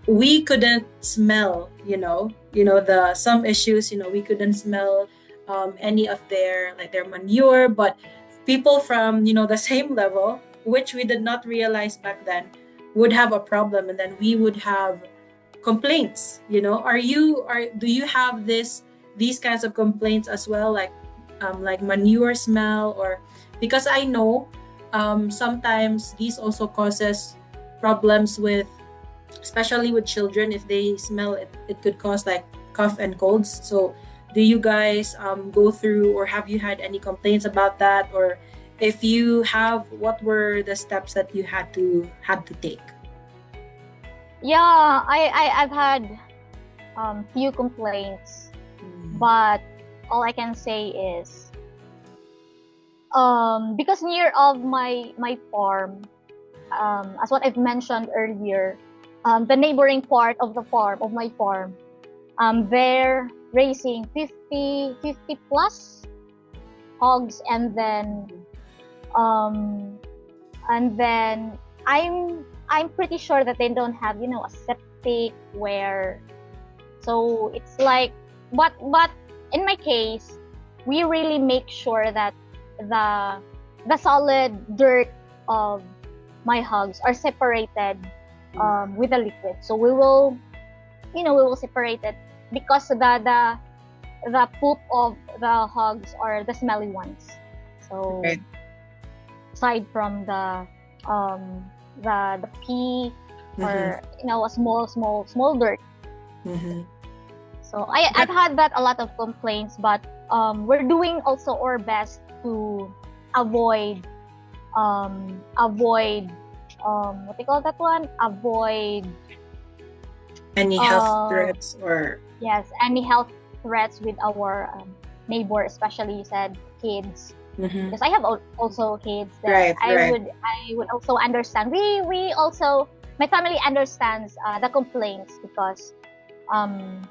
we couldn't smell, the some issues, we couldn't smell any of their manure. But people from the same level, which we did not realize back then, would have a problem, and then we would have complaints. Do you have this these kinds of complaints as well, like manure smell, or because I know sometimes these also causes problems with, especially with children. If they smell it, it could cause like cough and colds. So do you guys go through, or have you had any complaints about that? Or if you have, what were the steps that you had to take?
Yeah, I've had few complaints, but all I can say is because near of my farm, as what I've mentioned earlier, the neighboring part of the farm of my farm, they're raising 50 plus hogs, and then I'm pretty sure that they don't have, you know, a septic where, so it's like, but in my case, we really make sure that the solid dirt of my hogs are separated with the liquid. So we will separate it, because the poop of the hogs are the smelly ones. So
Right.
aside from the pee, or you know, a small dirt. So I've had that, a lot of complaints, but we're doing also our best to avoid what they call that one? Avoid
Any health threats or
yes, any health threats with our neighbor, especially you said kids. Because I have also kids that I would also understand. We also, my family understands the complaints, because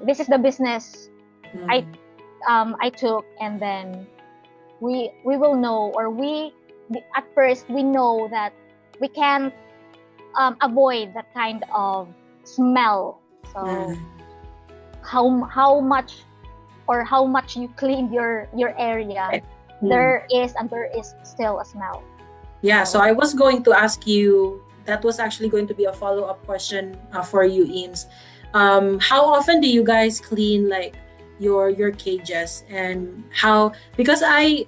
this is the business I took, and then we will know, or at first we know that we can't avoid that kind of smell. So how much you clean your area, there is still a smell.
Yeah, so I was going to ask you, that was actually going to be a follow-up question for you, Eames. How often do you guys clean like your cages, and how, because I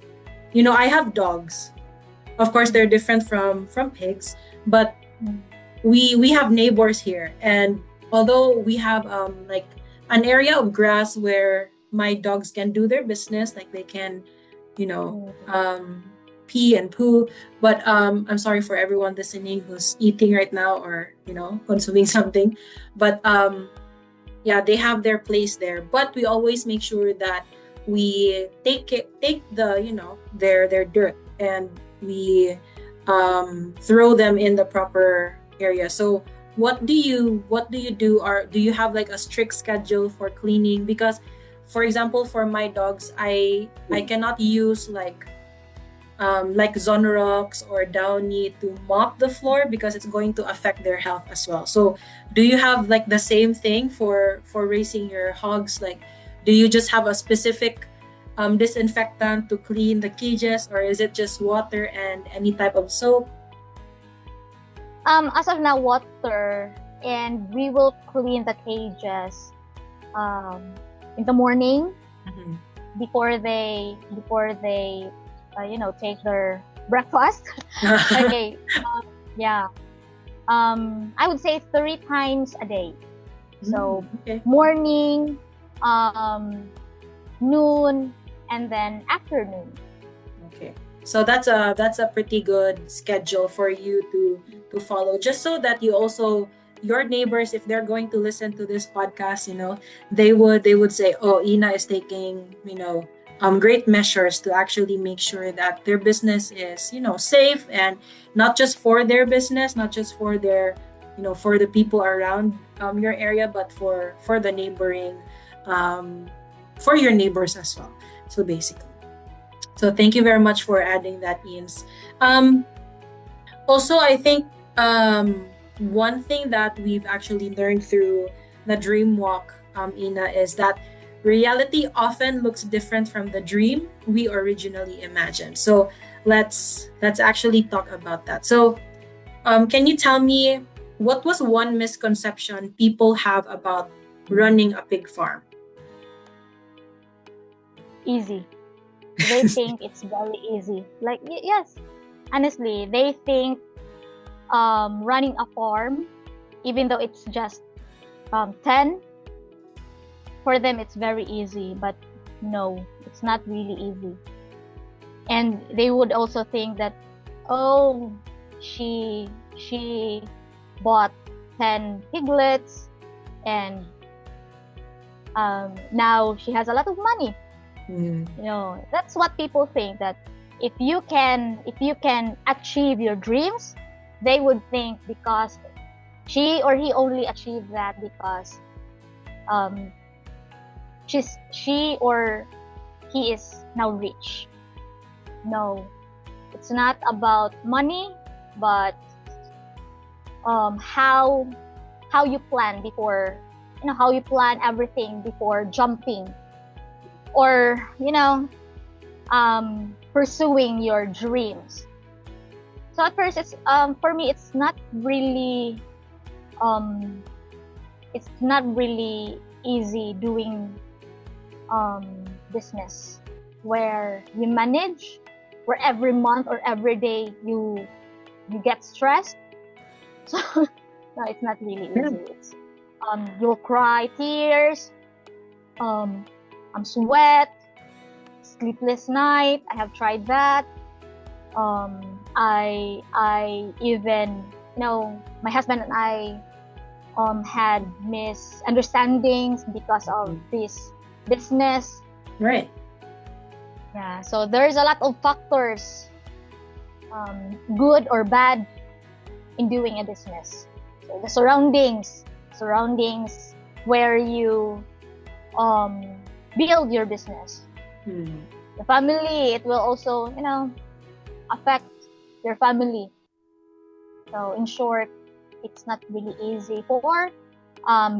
have dogs. Of course, they're different from pigs, but we have neighbors here, and although we have like an area of grass where my dogs can do their business, like they can, pee and poo, but I'm sorry for everyone listening who's eating right now, or consuming something, but yeah, they have their place there, but we always make sure that we take the their dirt, and we throw them in the proper area. So what do you do, or do you have like a strict schedule for cleaning? Because for example, for my dogs, I cannot use like Zonrox or Downy to mop the floor, because it's going to affect their health as well. So do you have like the same thing for raising your hogs? Like, do you just have a specific disinfectant to clean the cages, or is it just water and any type of soap?
As of now, water, and we will clean the cages in the morning before they take their breakfast. Okay. Yeah. I would say 3 times a day. So morning, noon, and then afternoon.
Okay. So that's a pretty good schedule for you to follow, just so that you also, your neighbors, if they're going to listen to this podcast, they would say, oh, Yna is taking great measures to actually make sure that their business is safe, and not just for their business, not just for their for the people around your area, but for the neighboring for your neighbors as well. So basically, so thank you very much for adding that, Eames. Also, I think one thing that we've actually learned through the DreamWalk, Yna, is that reality often looks different from the dream we originally imagined. So let's actually talk about that. So can you tell me, what was one misconception people have about running a pig farm?
easy. They think it's very easy. Like, yes, honestly, they think running a farm, even though it's just 10, for them it's very easy. But no, it's not really easy. And they would also think that, oh, she bought 10 piglets, and now she has a lot of money. That's what people think, that if you can achieve your dreams, they would think because she or he only achieved that because she or he is now rich. No, it's not about money, but how you plan before, how you plan everything before jumping, or pursuing your dreams. So at first, it's for me, it's not really easy doing business where you manage, where every month or every day you get stressed. So no, it's not really easy. It's you'll cry tears, sweat, sleepless night. I have tried that. I even, my husband and I had misunderstandings because of this business.
Right.
Yeah, so there's a lot of factors, good or bad, in doing a business. So the surroundings where you build your business. The family, it will also, affect your family. So in short, it's not really easy for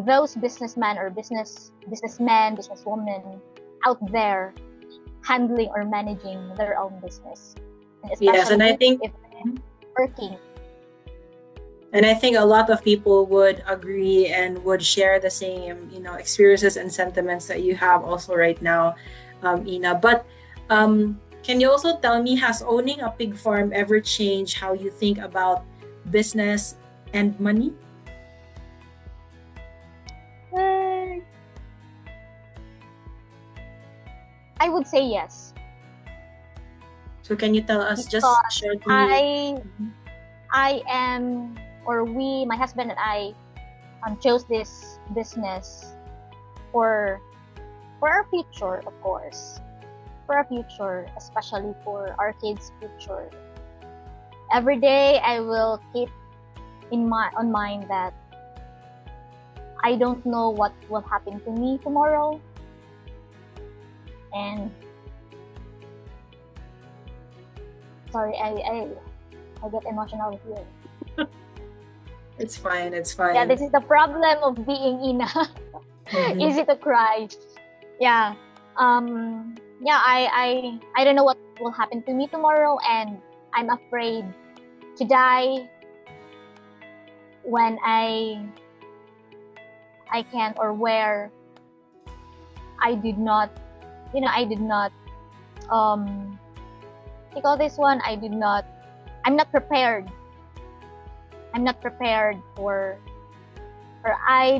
those businessmen or businesswomen out there handling or managing their own business. And especially
and I think
if they're working.
And I think a lot of people would agree and would share the same, experiences and sentiments that you have also right now, Yna. But can you also tell me, has owning a pig farm ever changed how you think about business and money?
I would say yes.
So can you tell us just shortly?
I am, or we, my husband and I, chose this business for our future, of course. For our future, especially for our kids' future. Every day, I will keep on mind that I don't know what will happen to me tomorrow, and sorry, I get emotional here.
It's fine.
Yeah, this is the problem of being Yna. Easy to cry. Yeah. I don't know what will happen to me tomorrow, and I'm afraid to die when I can't, or where I did not you call this one, I'm not prepared. I'm not prepared for, or I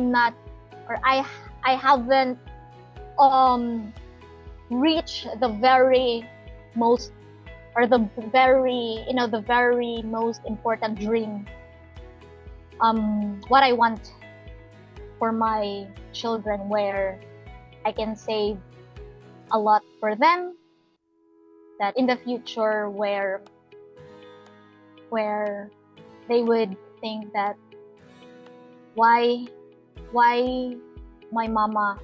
haven't reached the very most, or the very most important dream, what I want for my children, where I can save a lot for them, that in the future where they would think that why my mama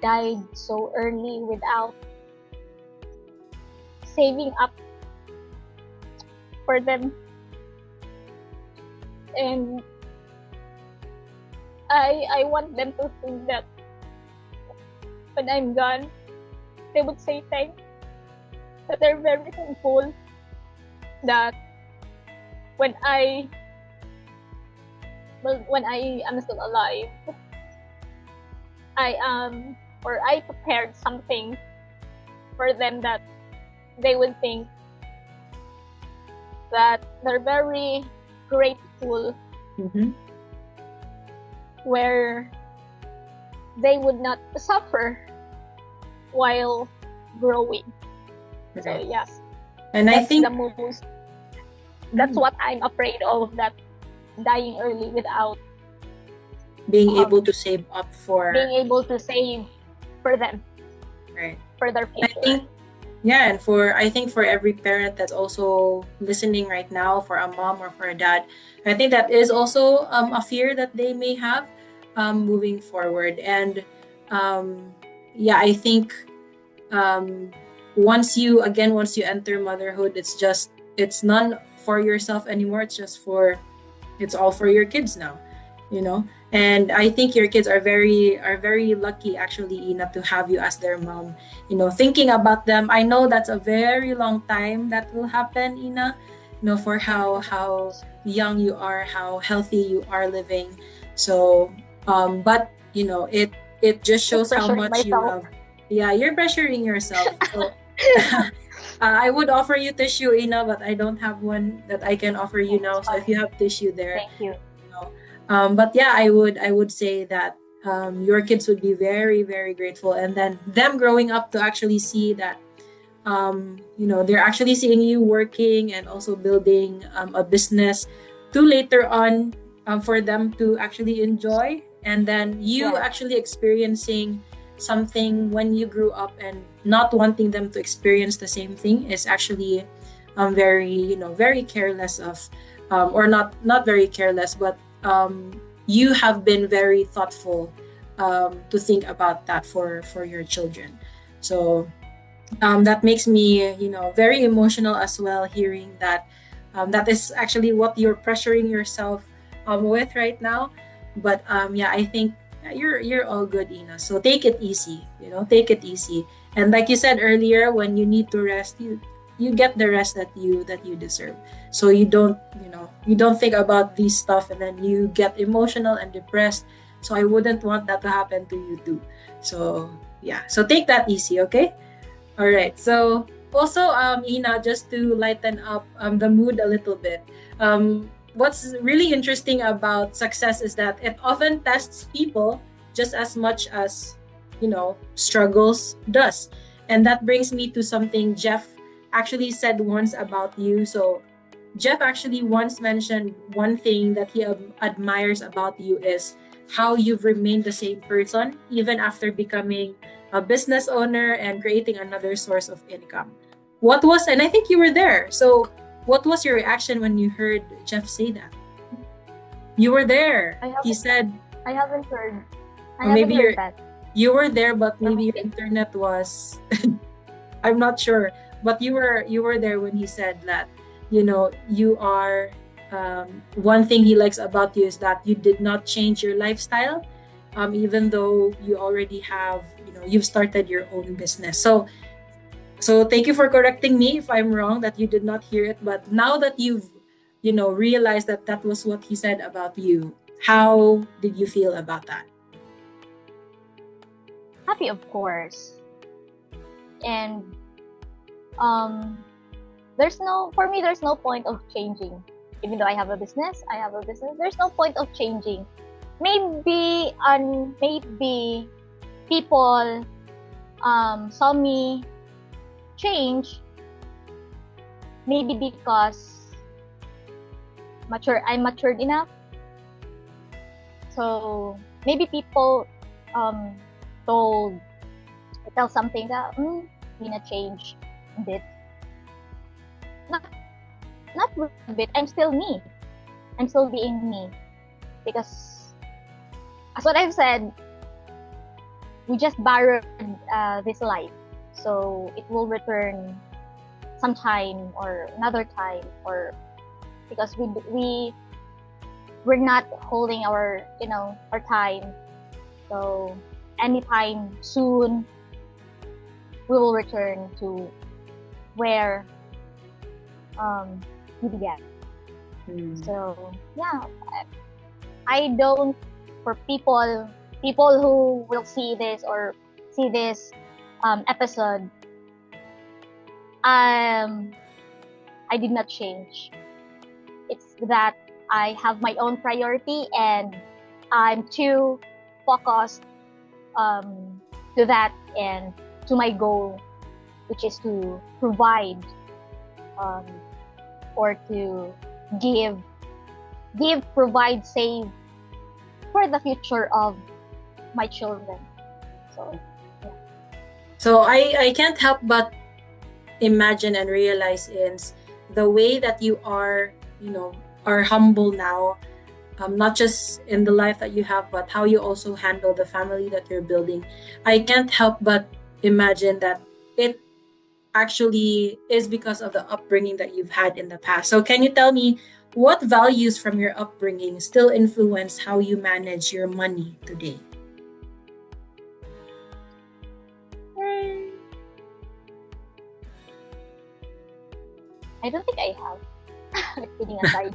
died so early without saving up for them. And I want them to think that when I'm gone, they would say thanks, that they're very thankful that when I am still alive, I am or I prepared something for them that they would think that they're very grateful, where they would not suffer while growing. So
Right.
yes,
And I
that's
think
the most. That's what I'm afraid of, that dying early without
being able to save up for,
being able to save for them,
right.
for their
I
future.
think, yeah, and I think for every parent that's also listening right now, for a mom or for a dad, I think that is also a fear that they may have moving forward. And yeah, I think um, once you enter motherhood, it's none for yourself anymore. It's all for your kids now, you know. And I think your kids are very lucky, actually, Ina, to have you as their mom. You know, thinking about them, I know that's a very long time that will happen, Ina. You know, for how young you are, how healthy you are living. So, but you know, it just shows how
Pressuring
much you
myself.
love. Yeah, you're pressuring yourself. So I would offer you tissue, Ina, but I don't have one that I can offer you now. So if you have tissue there,
Thank you.
you know. But yeah, I would say that your kids would be very, very grateful, and then them growing up to actually see that you know, they're actually seeing you working and also building a business to later on for them to actually enjoy, and then you
Yes.
actually experiencing something when you grew up and not wanting them to experience the same thing is actually very, you know, very careless of or not very careless, but you have been very thoughtful to think about that for your children. So that makes me, you know, very emotional as well, hearing that that is actually what you're pressuring yourself with right now. But yeah, I think you're all good, Ina. So take it easy, you know, take it easy. And like you said earlier, when you need to rest, you get the rest that you deserve. So you don't, you know, you don't think about these stuff and then you get emotional and depressed. So I wouldn't want that to happen to you too. So yeah, so take that easy, okay? All right. So also, Ina, just to lighten up the mood a little bit, what's really interesting about success is that it often tests people just as much as, you know, struggles does. And that brings me to something Jeff actually said once about you. So Jeff actually once mentioned one thing that he admires about you is how you've remained the same person even after becoming a business owner and creating another source of income. And I think you were there. So, what was your reaction when you heard Jeff say that? You were there. He said,
I haven't heard. I
or
haven't
maybe
heard that.
you were there, but maybe your internet was. I'm not sure, but you were there when he said that. You know, you are. One thing he likes about you is that you did not change your lifestyle, even though you already have, you know, you've started your own business. So thank you for correcting me if I'm wrong that you did not hear it. But now that you've, you know, realized that that was what he said about you, how did you feel about that?
Happy, of course. And um, for me, there's no point of changing. Even though I have a business, there's no point of changing. Maybe people saw me change, maybe because I'm matured enough. So maybe people tell something that Yna change a bit. Not a bit. I'm still me. I'm still being me. Because as what I've said, we just borrowed this life. So it will return sometime or another time, or because we're not holding our time. So anytime soon we will return to where we began. So yeah, I don't, for people who will see this or see this episode, I did not change. It's that I have my own priority and I'm too focused to that and to my goal, which is to provide or to give, provide, save for the future of my children. So, yeah.
So I can't help but imagine and realize is the way that you are, are humble now, not just in the life that you have, but how you also handle the family that you're building. I can't help but imagine that it actually is because of the upbringing that you've had in the past. So can you tell me what values from your upbringing still influence how you manage your money today?
I don't think I have. Kidding aside.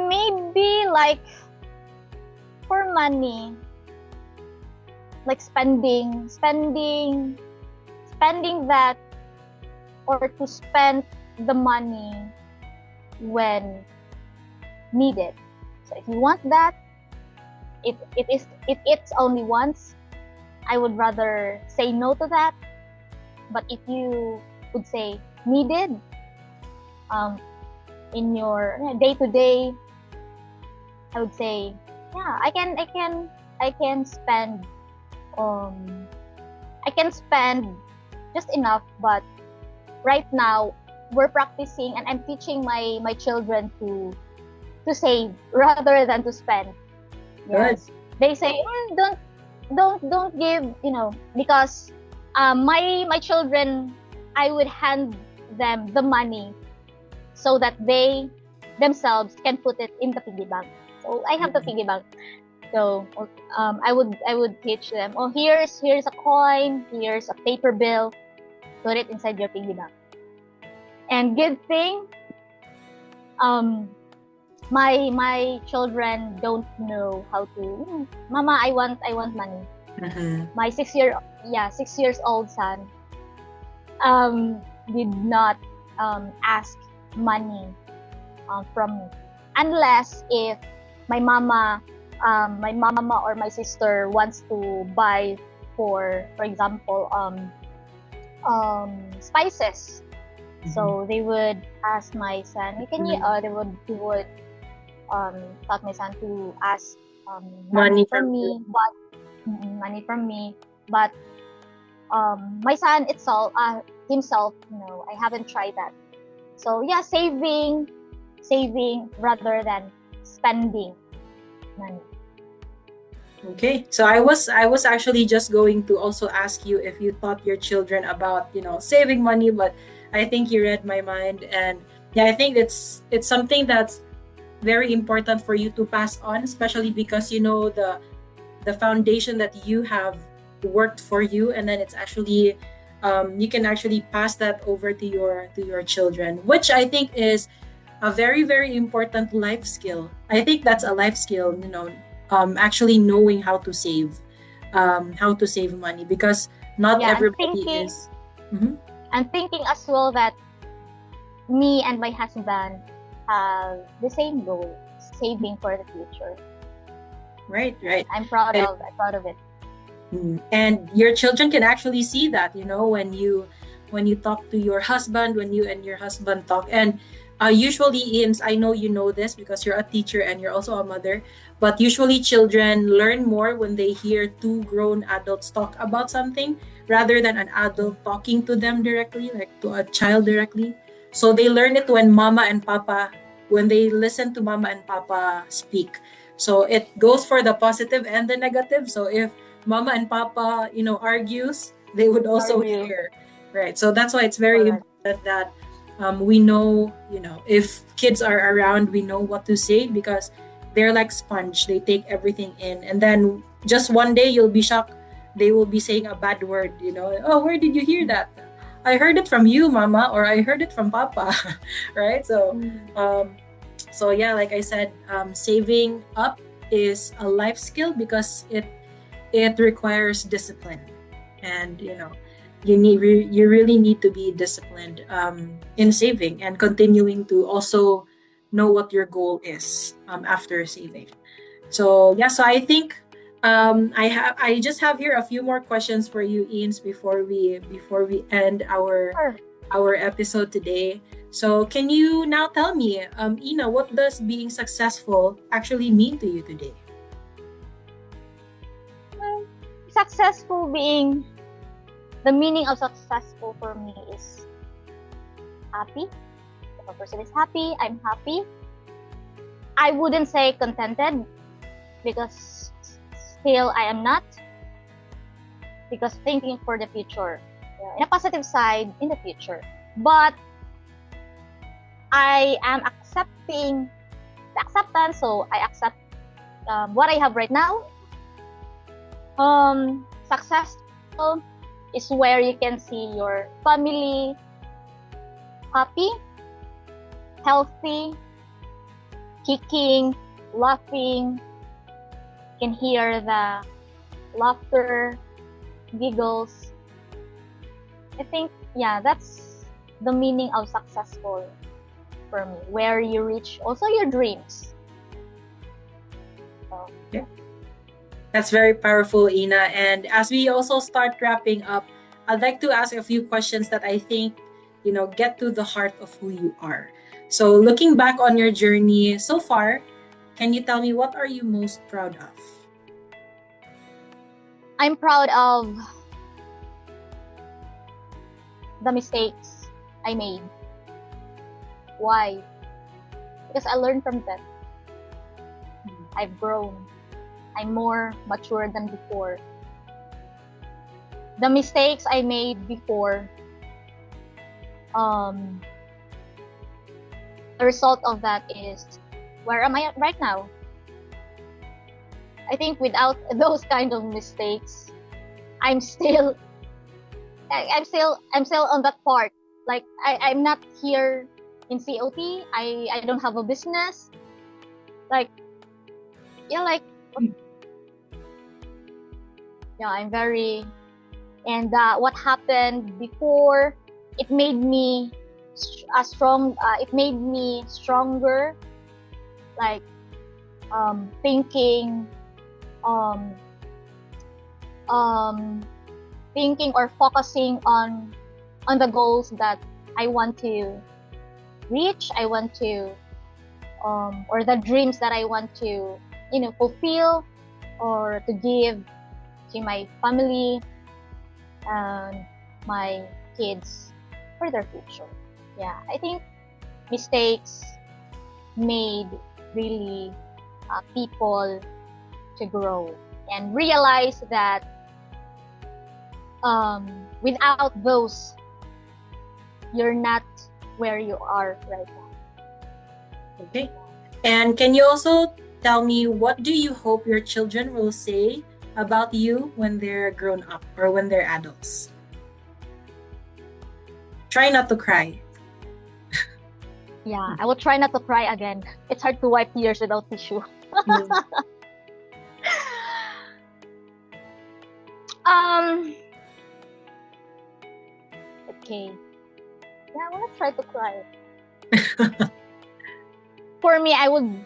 Maybe like for money, like spending that, or to spend the money when needed. So if you want that, if it's only once, I would rather say no to that. But if you would say needed, in your day-to-day, I would say, yeah, I can spend just enough. But right now we're practicing and I'm teaching my children to save rather than to spend. Yes. They say, don't give, because my children, I would hand them the money so that they themselves can put it in the piggy bank. So I have the piggy bank. So I would teach them, oh, here's a coin, here's a paper bill, put it inside your piggy bank. And good thing, my children don't know how to, Mama, I want money.
Mm-hmm.
My 6 years old son did not ask money from me, unless if my mama or my sister wants to buy, for example, spices.
Mm-hmm.
So they would ask my son, can you he would taught my son to ask money from me, money from me. But my son himself, I haven't tried that. So yeah, saving rather than spending money.
Okay, so I was actually just going to also ask you if you taught your children about saving money, but I think you read my mind. And yeah, I think it's something that's very important for you to pass on, especially because the foundation that you have worked for you, and then it's actually you can actually pass that over to your children, which I think is a very, very important life skill. I think that's a life skill, actually knowing how to save money, because not everybody is. Mm-hmm.
I'm thinking as well that me and my husband have the same goal, saving for the future.
Right.
I'm proud of it.
And your children can actually see that, when you talk to your husband, when you and your husband talk. And usually, Ian, I know you know this because you're a teacher and you're also a mother, but usually children learn more when they hear two grown adults talk about something rather than an adult talking to them directly, like to a child directly. So they learn it when they listen to mama and papa speak. So it goes for the positive and the negative. So if mama and papa, argues, they would also hear, right? So that's why it's very important that we know, if kids are around, we know what to say, because they're like sponge. They take everything in, and then just one day you'll be shocked. They will be saying a bad word, oh, where did you hear that? I heard it from you, mama, or I heard it from papa, right? So, so yeah, like I said, saving up is a life skill because it requires discipline, and you really need to be disciplined in saving and continuing to also know what your goal is after saving. So yeah, so I think I just have here a few more questions for you, Eames, before we end
Sure.
our episode today. So can you now tell me, Ina, what does being successful actually mean to you today?
Well, successful being the meaning of successful for me is happy. If a person is happy, I'm happy. I wouldn't say contented because still I am not, because thinking for the future, in a positive side in the future. But I am accepting the acceptance, so I accept what I have right now. Successful is where you can see your family happy, healthy, kicking, laughing. You can hear the laughter, giggles. I think, yeah, that's the meaning of successful for me, where you reach also your dreams. So,
Yeah. That's very powerful, Ina. And as we also start wrapping up, I'd like to ask a few questions that I think, get to the heart of who you are. So looking back on your journey so far, can you tell me what are you most proud of?
I'm proud of the mistakes I made. Why? Because I learned from them. I've grown. I'm more mature than before. The mistakes I made before, the result of that is, where am I at right now? I think without those kind of mistakes, I'm still on that part. Like I'm not here in COT. I don't have a business. Like, yeah, I'm very, and what happened before, it made me it made me stronger, like thinking thinking or focusing on the goals that I want to reach, I want to or the dreams that I want to fulfill or to give to my family and my kids for their future. Yeah, I think mistakes made really people to grow and realize that without those, you're not where you are right now.
Okay. And can you also tell me, what do you hope your children will say about you when they're grown up or when they're adults? Try not to cry.
Yeah, I will try not to cry again. It's hard to wipe tears without tissue. Okay. Yeah, I want to try to cry. For me, I would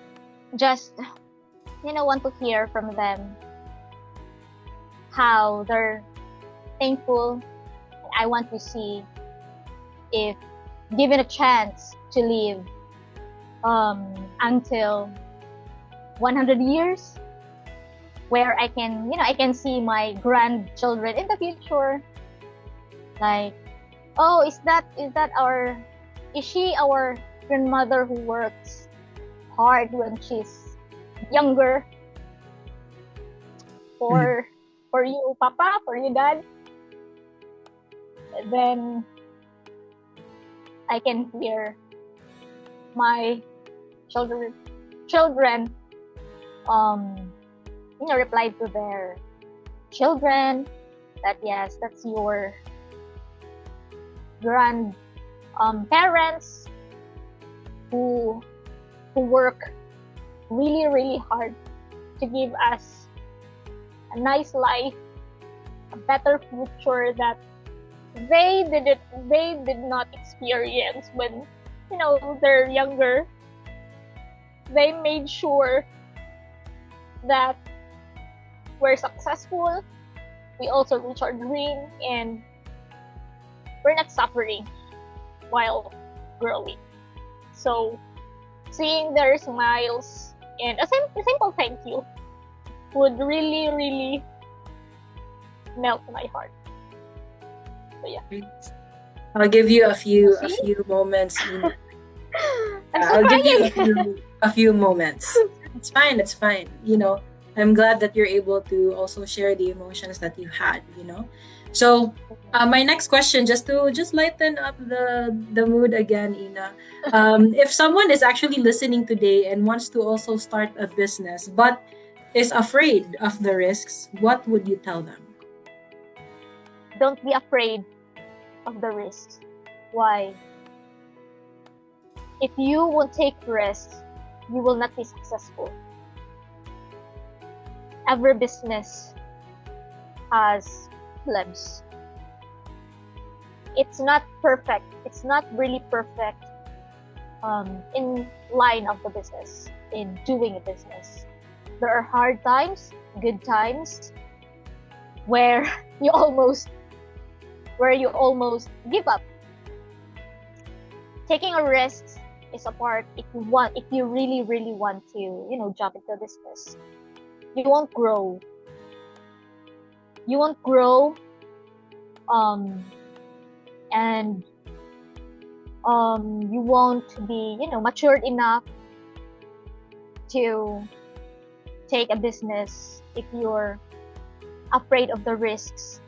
just, want to hear from them how they're thankful. I want to see if given a chance to live until 100 years, where I can see my grandchildren in the future. Like, oh, is she our grandmother who works hard when she's younger? For you, Papa, for you, Dad. And then I can hear my children reply to their children that yes, that's your grand parents who work really, really hard to give us a nice life, a better future that they did not experience when, they're younger. They made sure that we're successful, we also reach our dream, and we're not suffering while growing. So seeing their smiles and a simple thank you would really, really melt my heart. So yeah.
I'll give you a few moments. I'll give you a few moments. It's fine. I'm glad that you're able to also share the emotions that you had. So my next question, just to lighten up the mood again, Yna. If someone is actually listening today and wants to also start a business but is afraid of the risks, what would you tell them?
Don't be afraid of the risks. Why? If you won't take risks, you will not be successful. Every business has plebs. It's not perfect. It's not really perfect in line of the business, in doing a business. There are hard times, good times, where you almost give up. Taking a risk is a part if you really, really want to, jump into a business. You won't grow. And you won't be, matured enough to take a business if you're afraid of the risks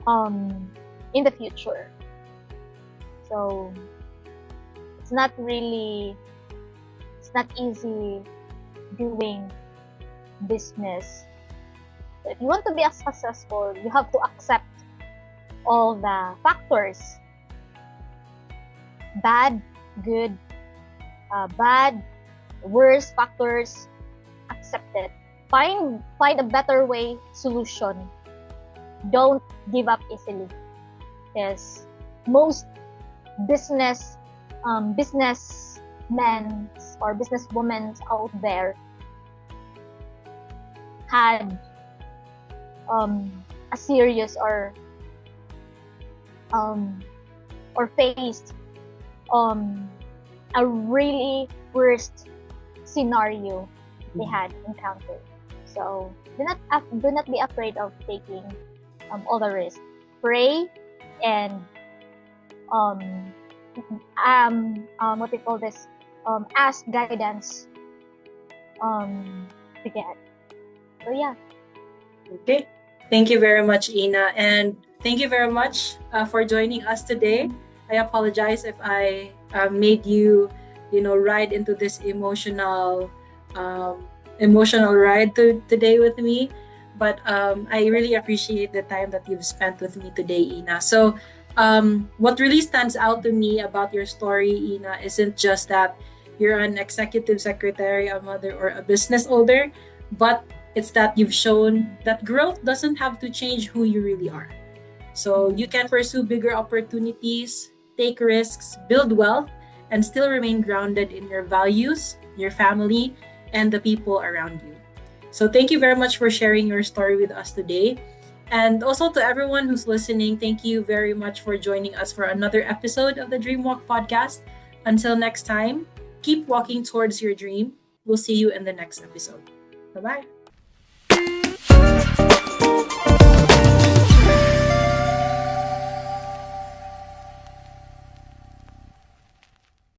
in the future. So it's not easy doing business. So if you want to be successful, you have to accept all the factors. Bad, good, bad, worse factors. Accept it. Find a better way, solution. Don't give up easily. Yes, most businessmen or businesswomen out there had a serious or faced a really worst scenario they had encountered. So do not be afraid of taking all the risks. Pray and what they call this, ask guidance to get. So yeah.
Okay. Thank you very much, Yna, and thank you very much for joining us today. I apologize if I made you, ride into this emotional ride today with me. But I really appreciate the time that you've spent with me today, Yna. So what really stands out to me about your story, Yna, isn't just that you're an executive secretary, a mother, or a business owner, but it's that you've shown that growth doesn't have to change who you really are. So you can pursue bigger opportunities, take risks, build wealth, and still remain grounded in your values, your family, and the people around you. So thank you very much for sharing your story with us today. And also to everyone who's listening, thank you very much for joining us for another episode of the DreamWalk podcast. Until next time, keep walking towards your dream. We'll see you in the next episode. Bye-bye.